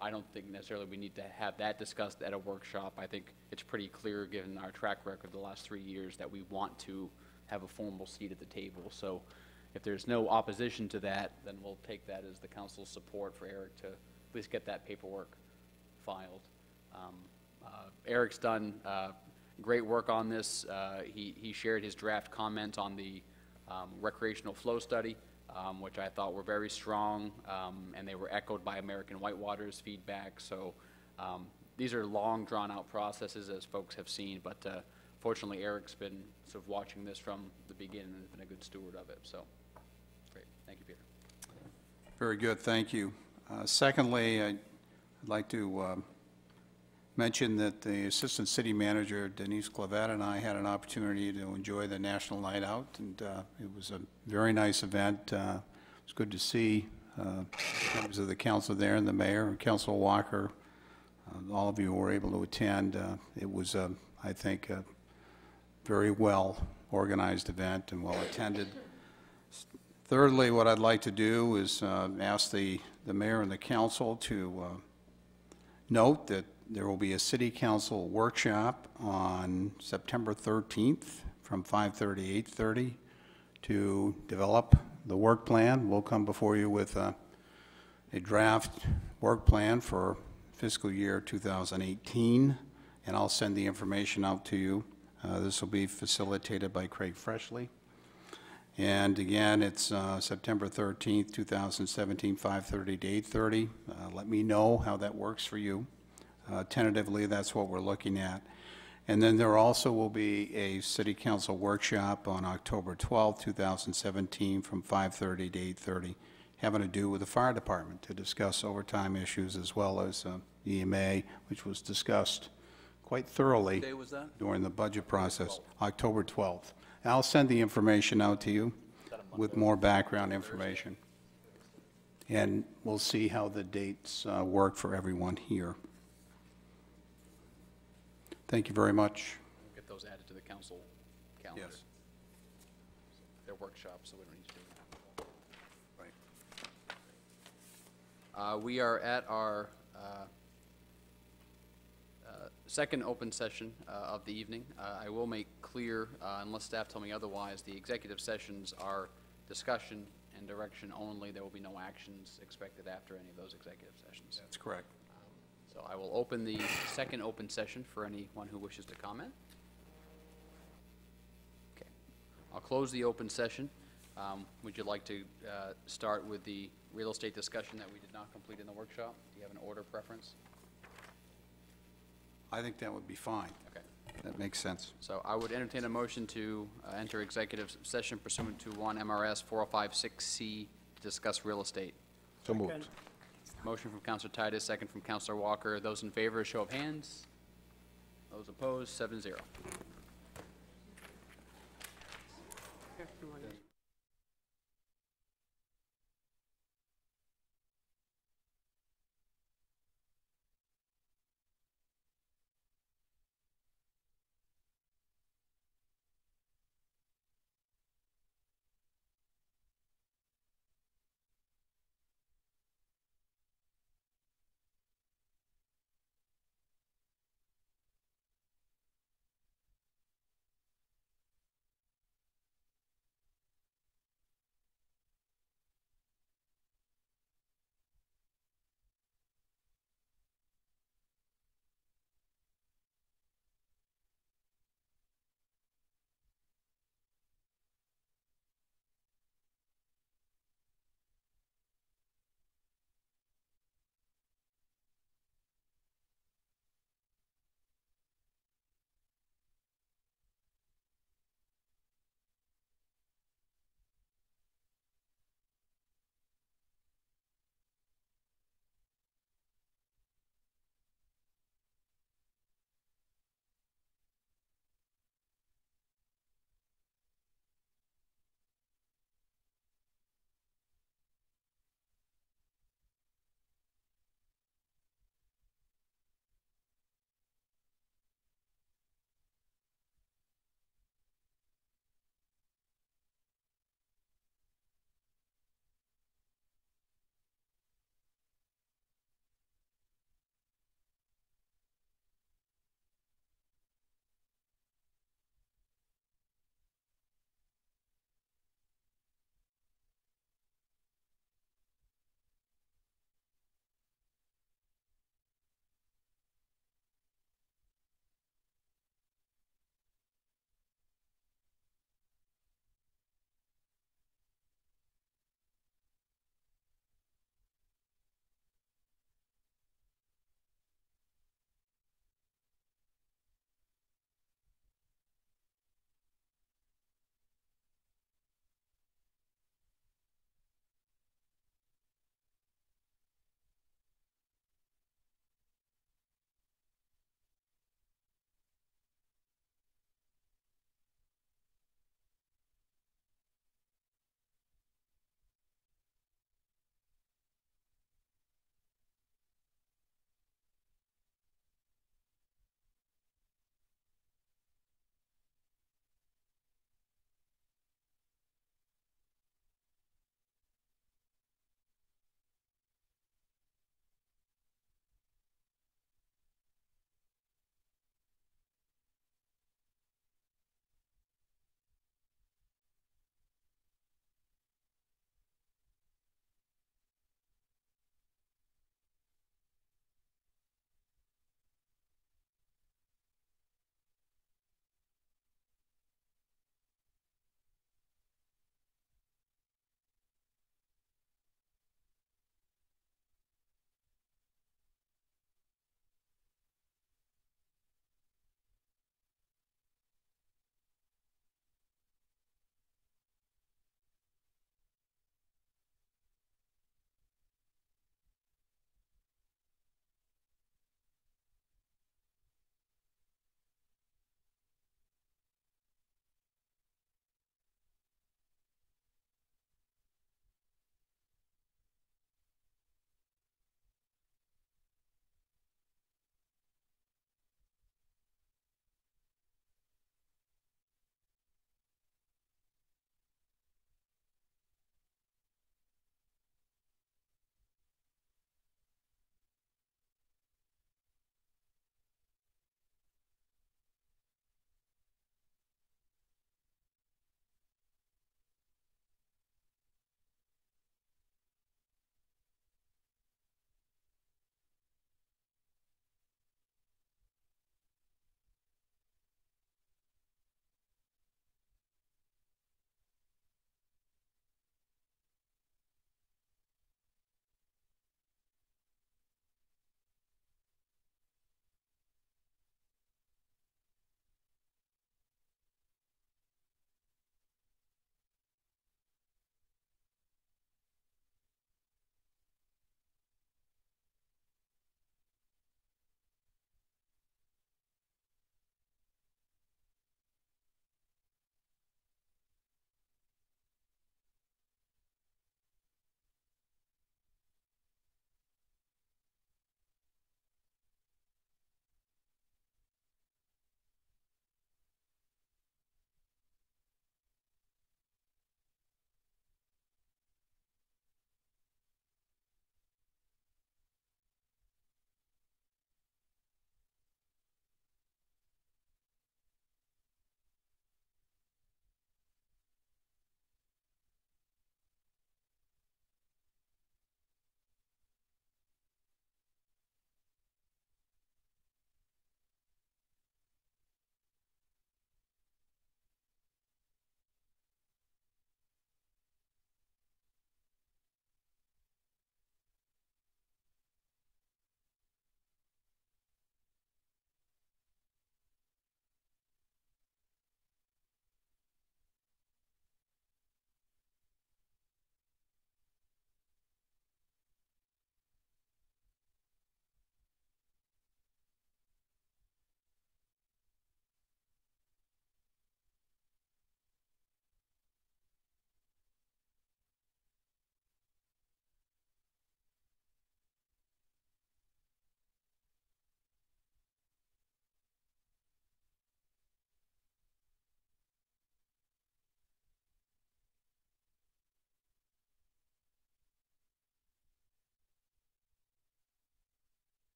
I don't think necessarily we need to have that discussed at a workshop. I think it's pretty clear, given our track record the last 3 years, that we want to have a formal seat at the table. So if there's no opposition to that, then we'll take that as the council's support for Eric to at least get that paperwork filed. Eric's done great work on this. He shared his draft comments on the recreational flow study, which I thought were very strong, and they were echoed by American Whitewater's feedback. So these are long, drawn-out processes, as folks have seen, but fortunately, Eric's been sort of watching this from the beginning and has been a good steward of it. So, great. Thank you, Peter. Very good, thank you. Secondly, I'd like to mention that the Assistant City Manager, Denise Clavette, and I had an opportunity to enjoy the National Night Out, and it was a very nice event. It was good to see members of the council there, and the mayor, and Councilor Walker. All of you were able to attend. It was, I think, a very well-organized event and well-attended. Thirdly, what I'd like to do is ask the mayor and the council to note that there will be a city council workshop on September 13th from 5:30 to 8:30 to develop the work plan. We'll come before you with a draft work plan for fiscal year 2018, and I'll send the information out to you. This will be facilitated by Craig Freshley. And again, it's September 13th, 2017, 5:30 to 8:30. Let me know how that works for you. Tentatively, that's what we're looking at. And then there also will be a City Council workshop on October 12th, 2017, from 5:30 to 8:30, having to do with the fire department to discuss overtime issues as well as EMA, which was discussed quite thoroughly What day was that? during the budget process, October 12th. I'll send the information out to you with more background information. And we'll see how the dates work for everyone here. Thank you very much. We'll get those added to the council calendar. Yes. They're workshops, so we don't need to do that. Right. We are at our second open session of the evening. I will make clear, unless staff tell me otherwise, the executive sessions are discussion and direction only. There will be no actions expected after any of those executive sessions. That's correct. So I will open the second open session for anyone who wishes to comment. Okay. I'll close the open session. Would you like to start with the real estate discussion that we did not complete in the workshop? Do you have an order preference? I think that would be fine. Okay. That makes sense. So I would entertain a motion to enter executive session pursuant to 1 MRS 4056C to discuss real estate. So moved. Motion from Councilor Titus, second from Councilor Walker. Those in favor, show of hands. Those opposed, 7-0.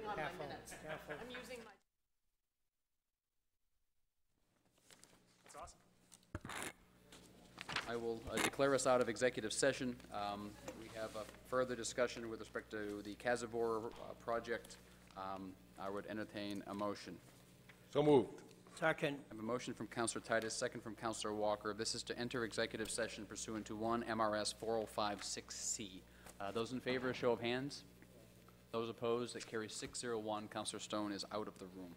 on my Careful, minutes. careful. I'm using my. That's awesome. I will declare us out of executive session. We have a further discussion with respect to the Casabor project. I would entertain a motion. So moved. Second. I have a motion from Counselor Titus, second from Counselor Walker. This is to enter executive session pursuant to 1 MRS 4056C. Those in favor, a show of hands. Those opposed, that carries 601. Counselor Stone is out of the room.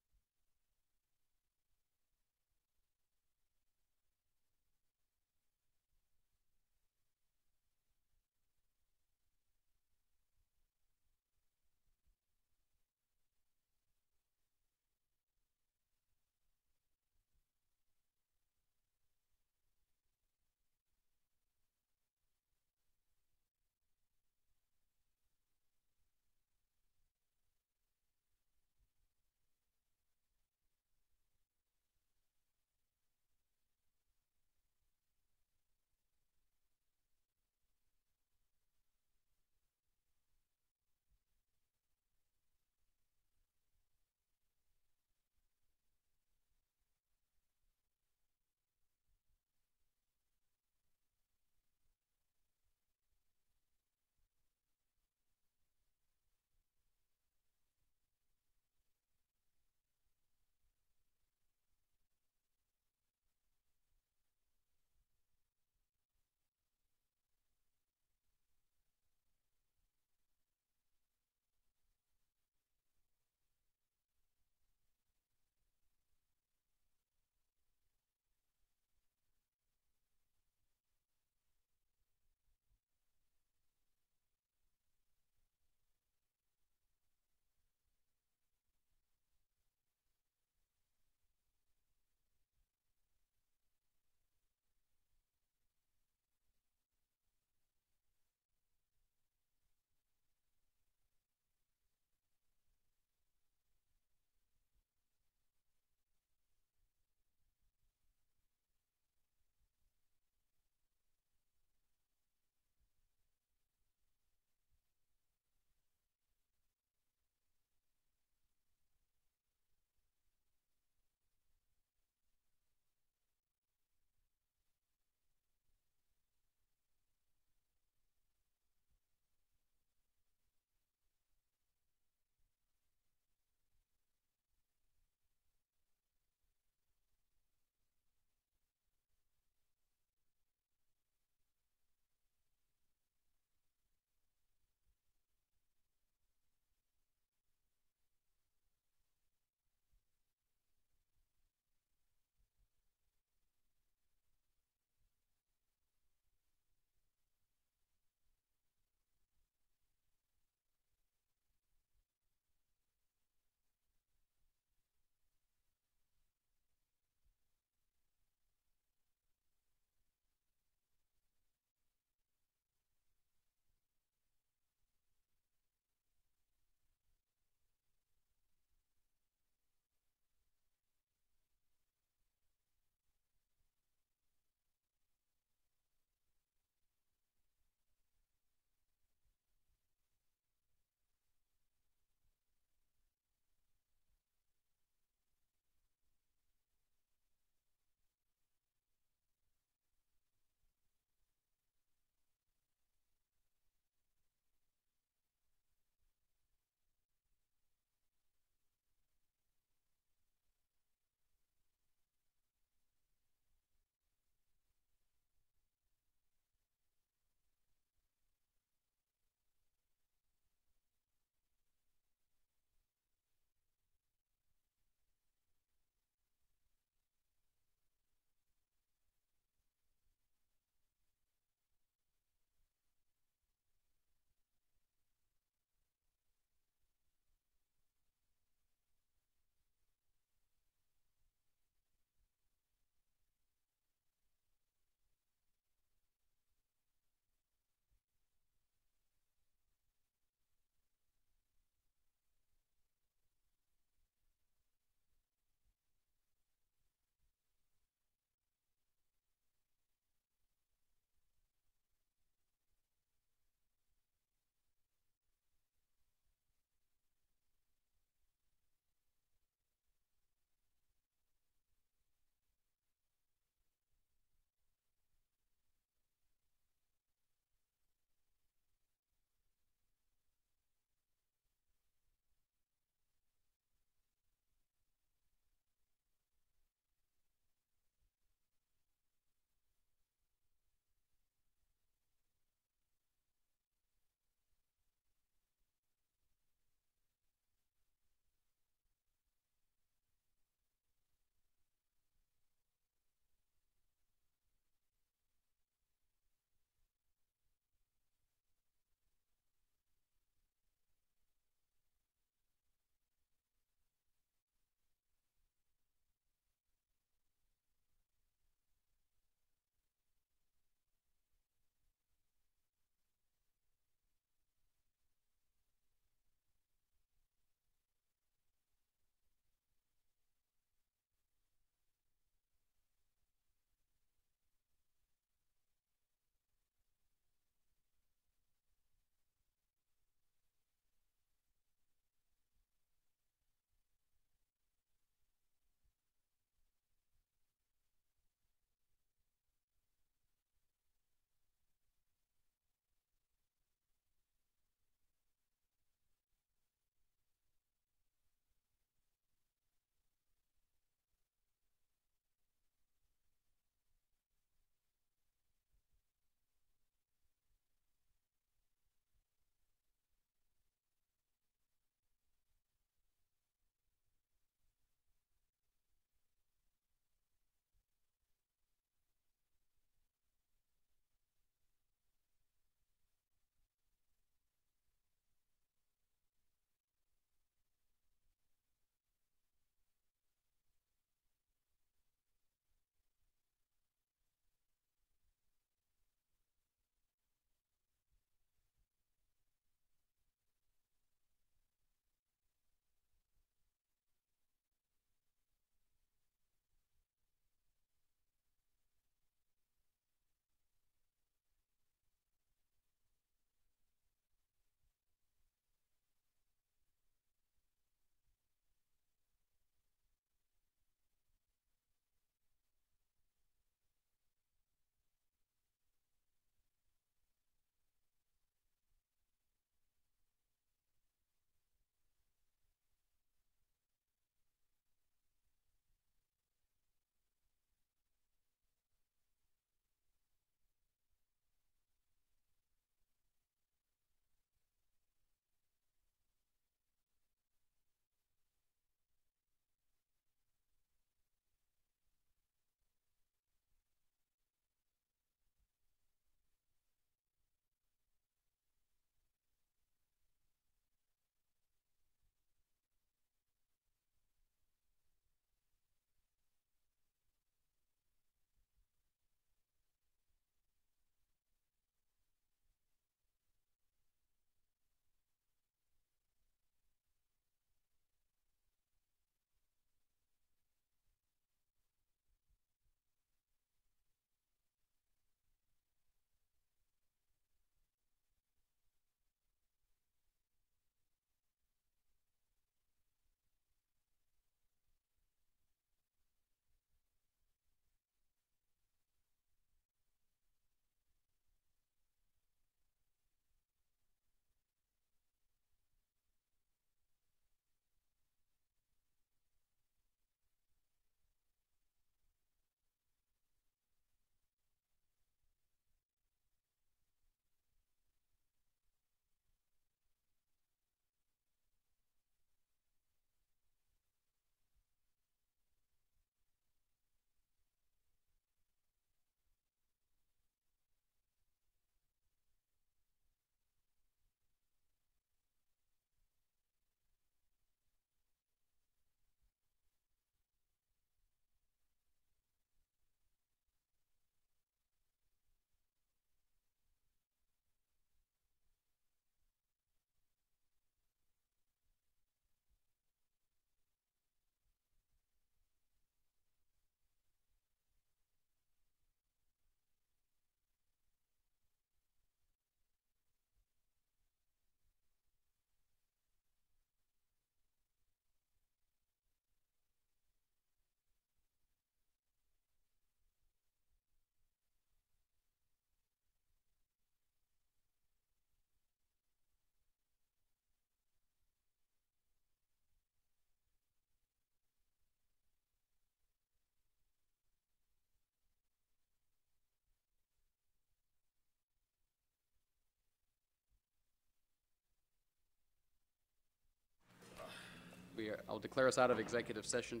I'll declare us out of executive session.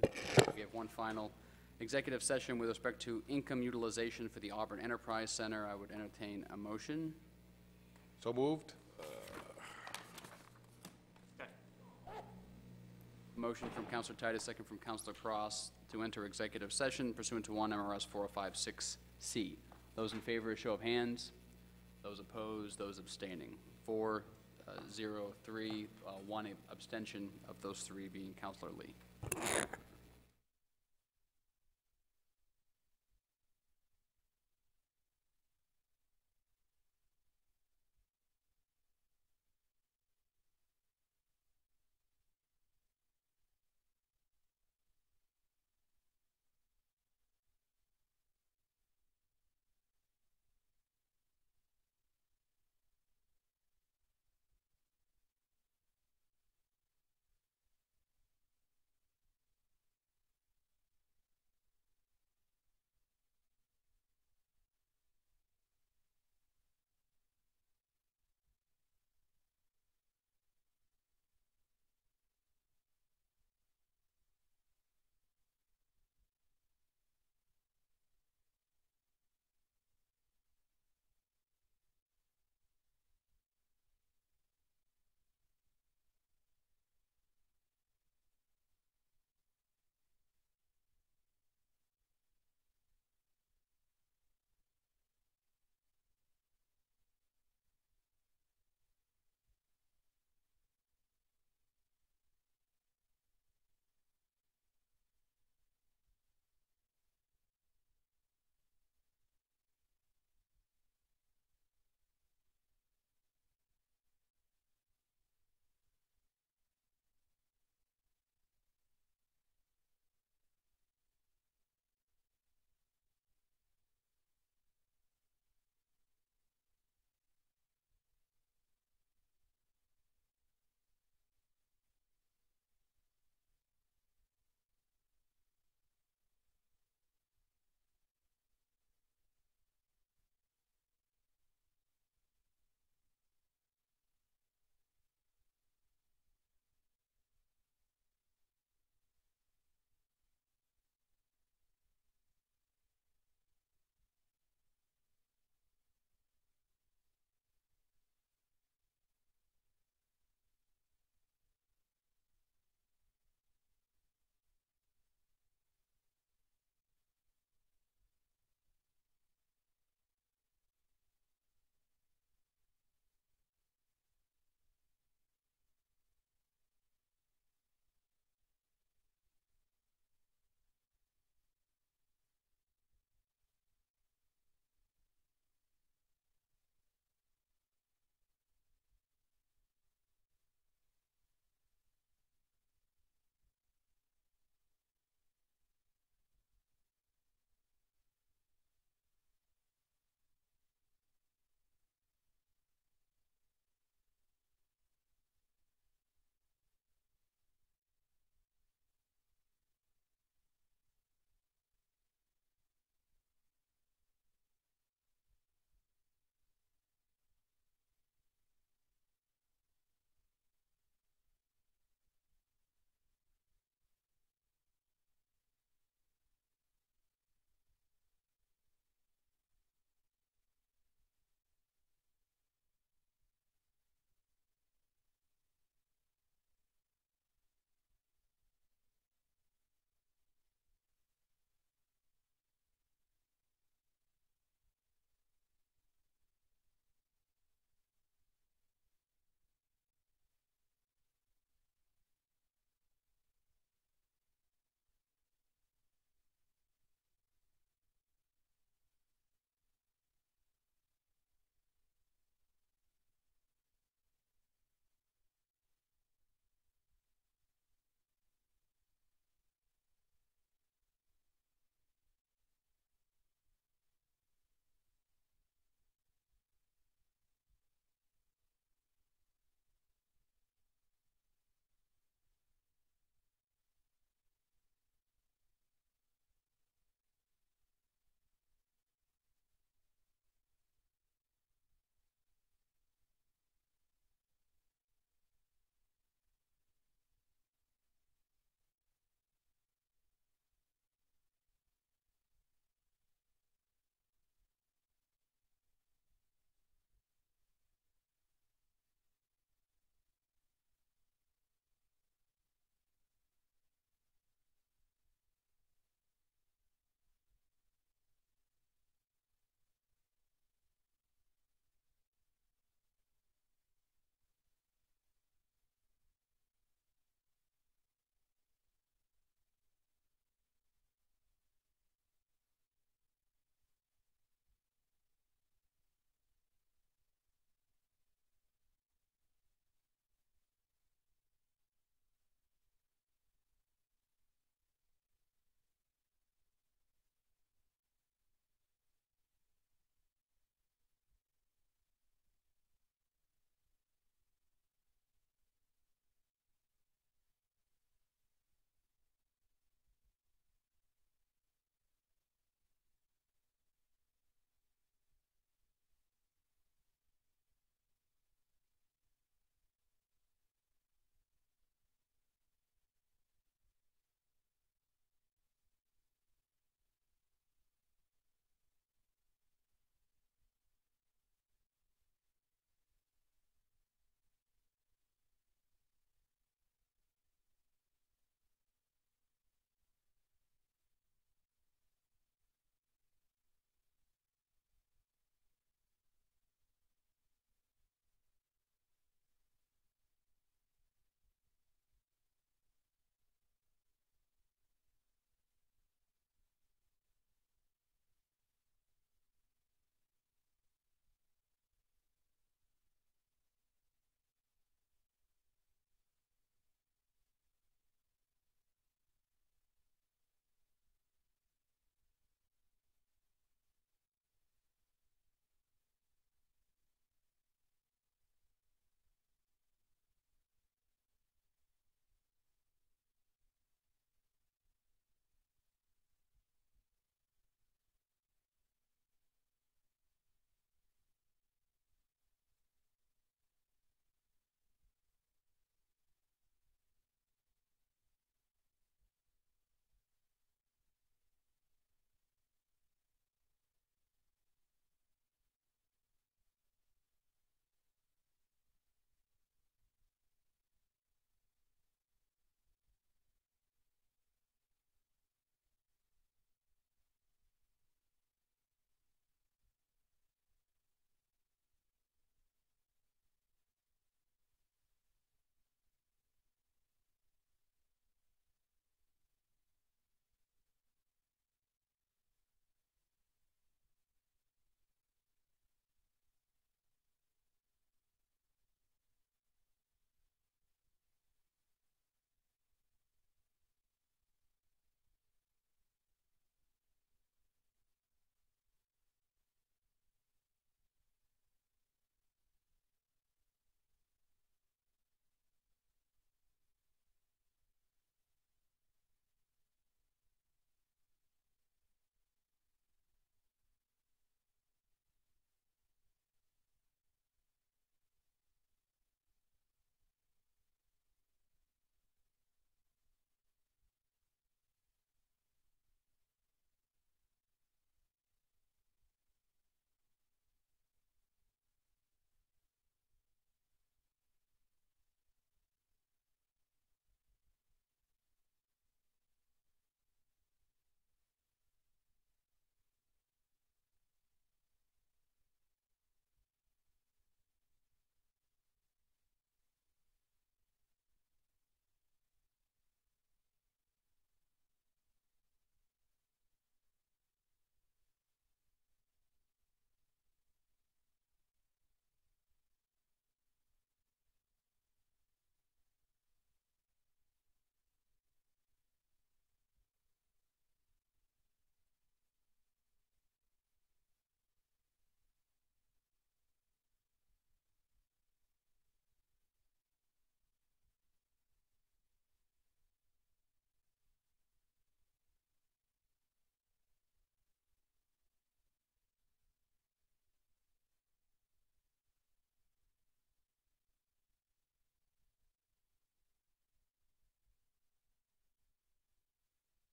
We have one final executive session with respect to income utilization for the Auburn Enterprise Center. I would entertain a motion. So moved? Motion from Councilor Titus, second from Councilor Cross, to enter executive session pursuant to 1 MRS 4056C. Those in favor, a show of hands. Those opposed, those abstaining. 4, 0, 3, 1 abstention, of those 3 being Councilor Lee.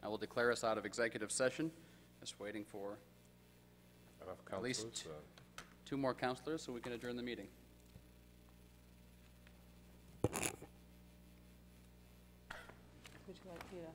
I will declare us out of executive session. Just waiting for Enough at least counselors, 2 more counselors so we can adjourn the meeting. Would you like me to?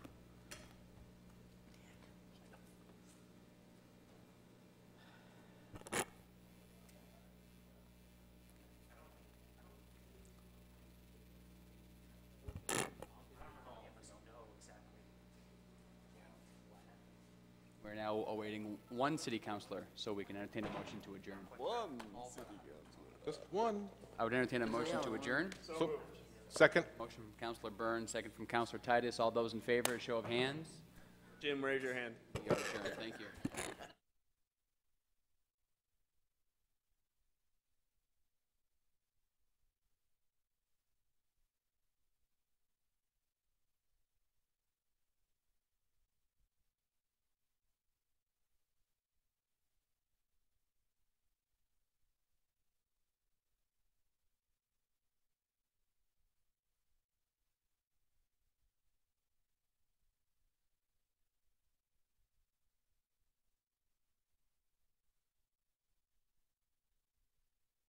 We're now awaiting 1 city councilor, so we can entertain a motion to adjourn. just one. I would entertain a motion to adjourn. So, second. Motion from Councilor Byrne, second from Councilor Titus. All those in favor, a show of hands. Jim, raise your hand. We are adjourned. Thank you.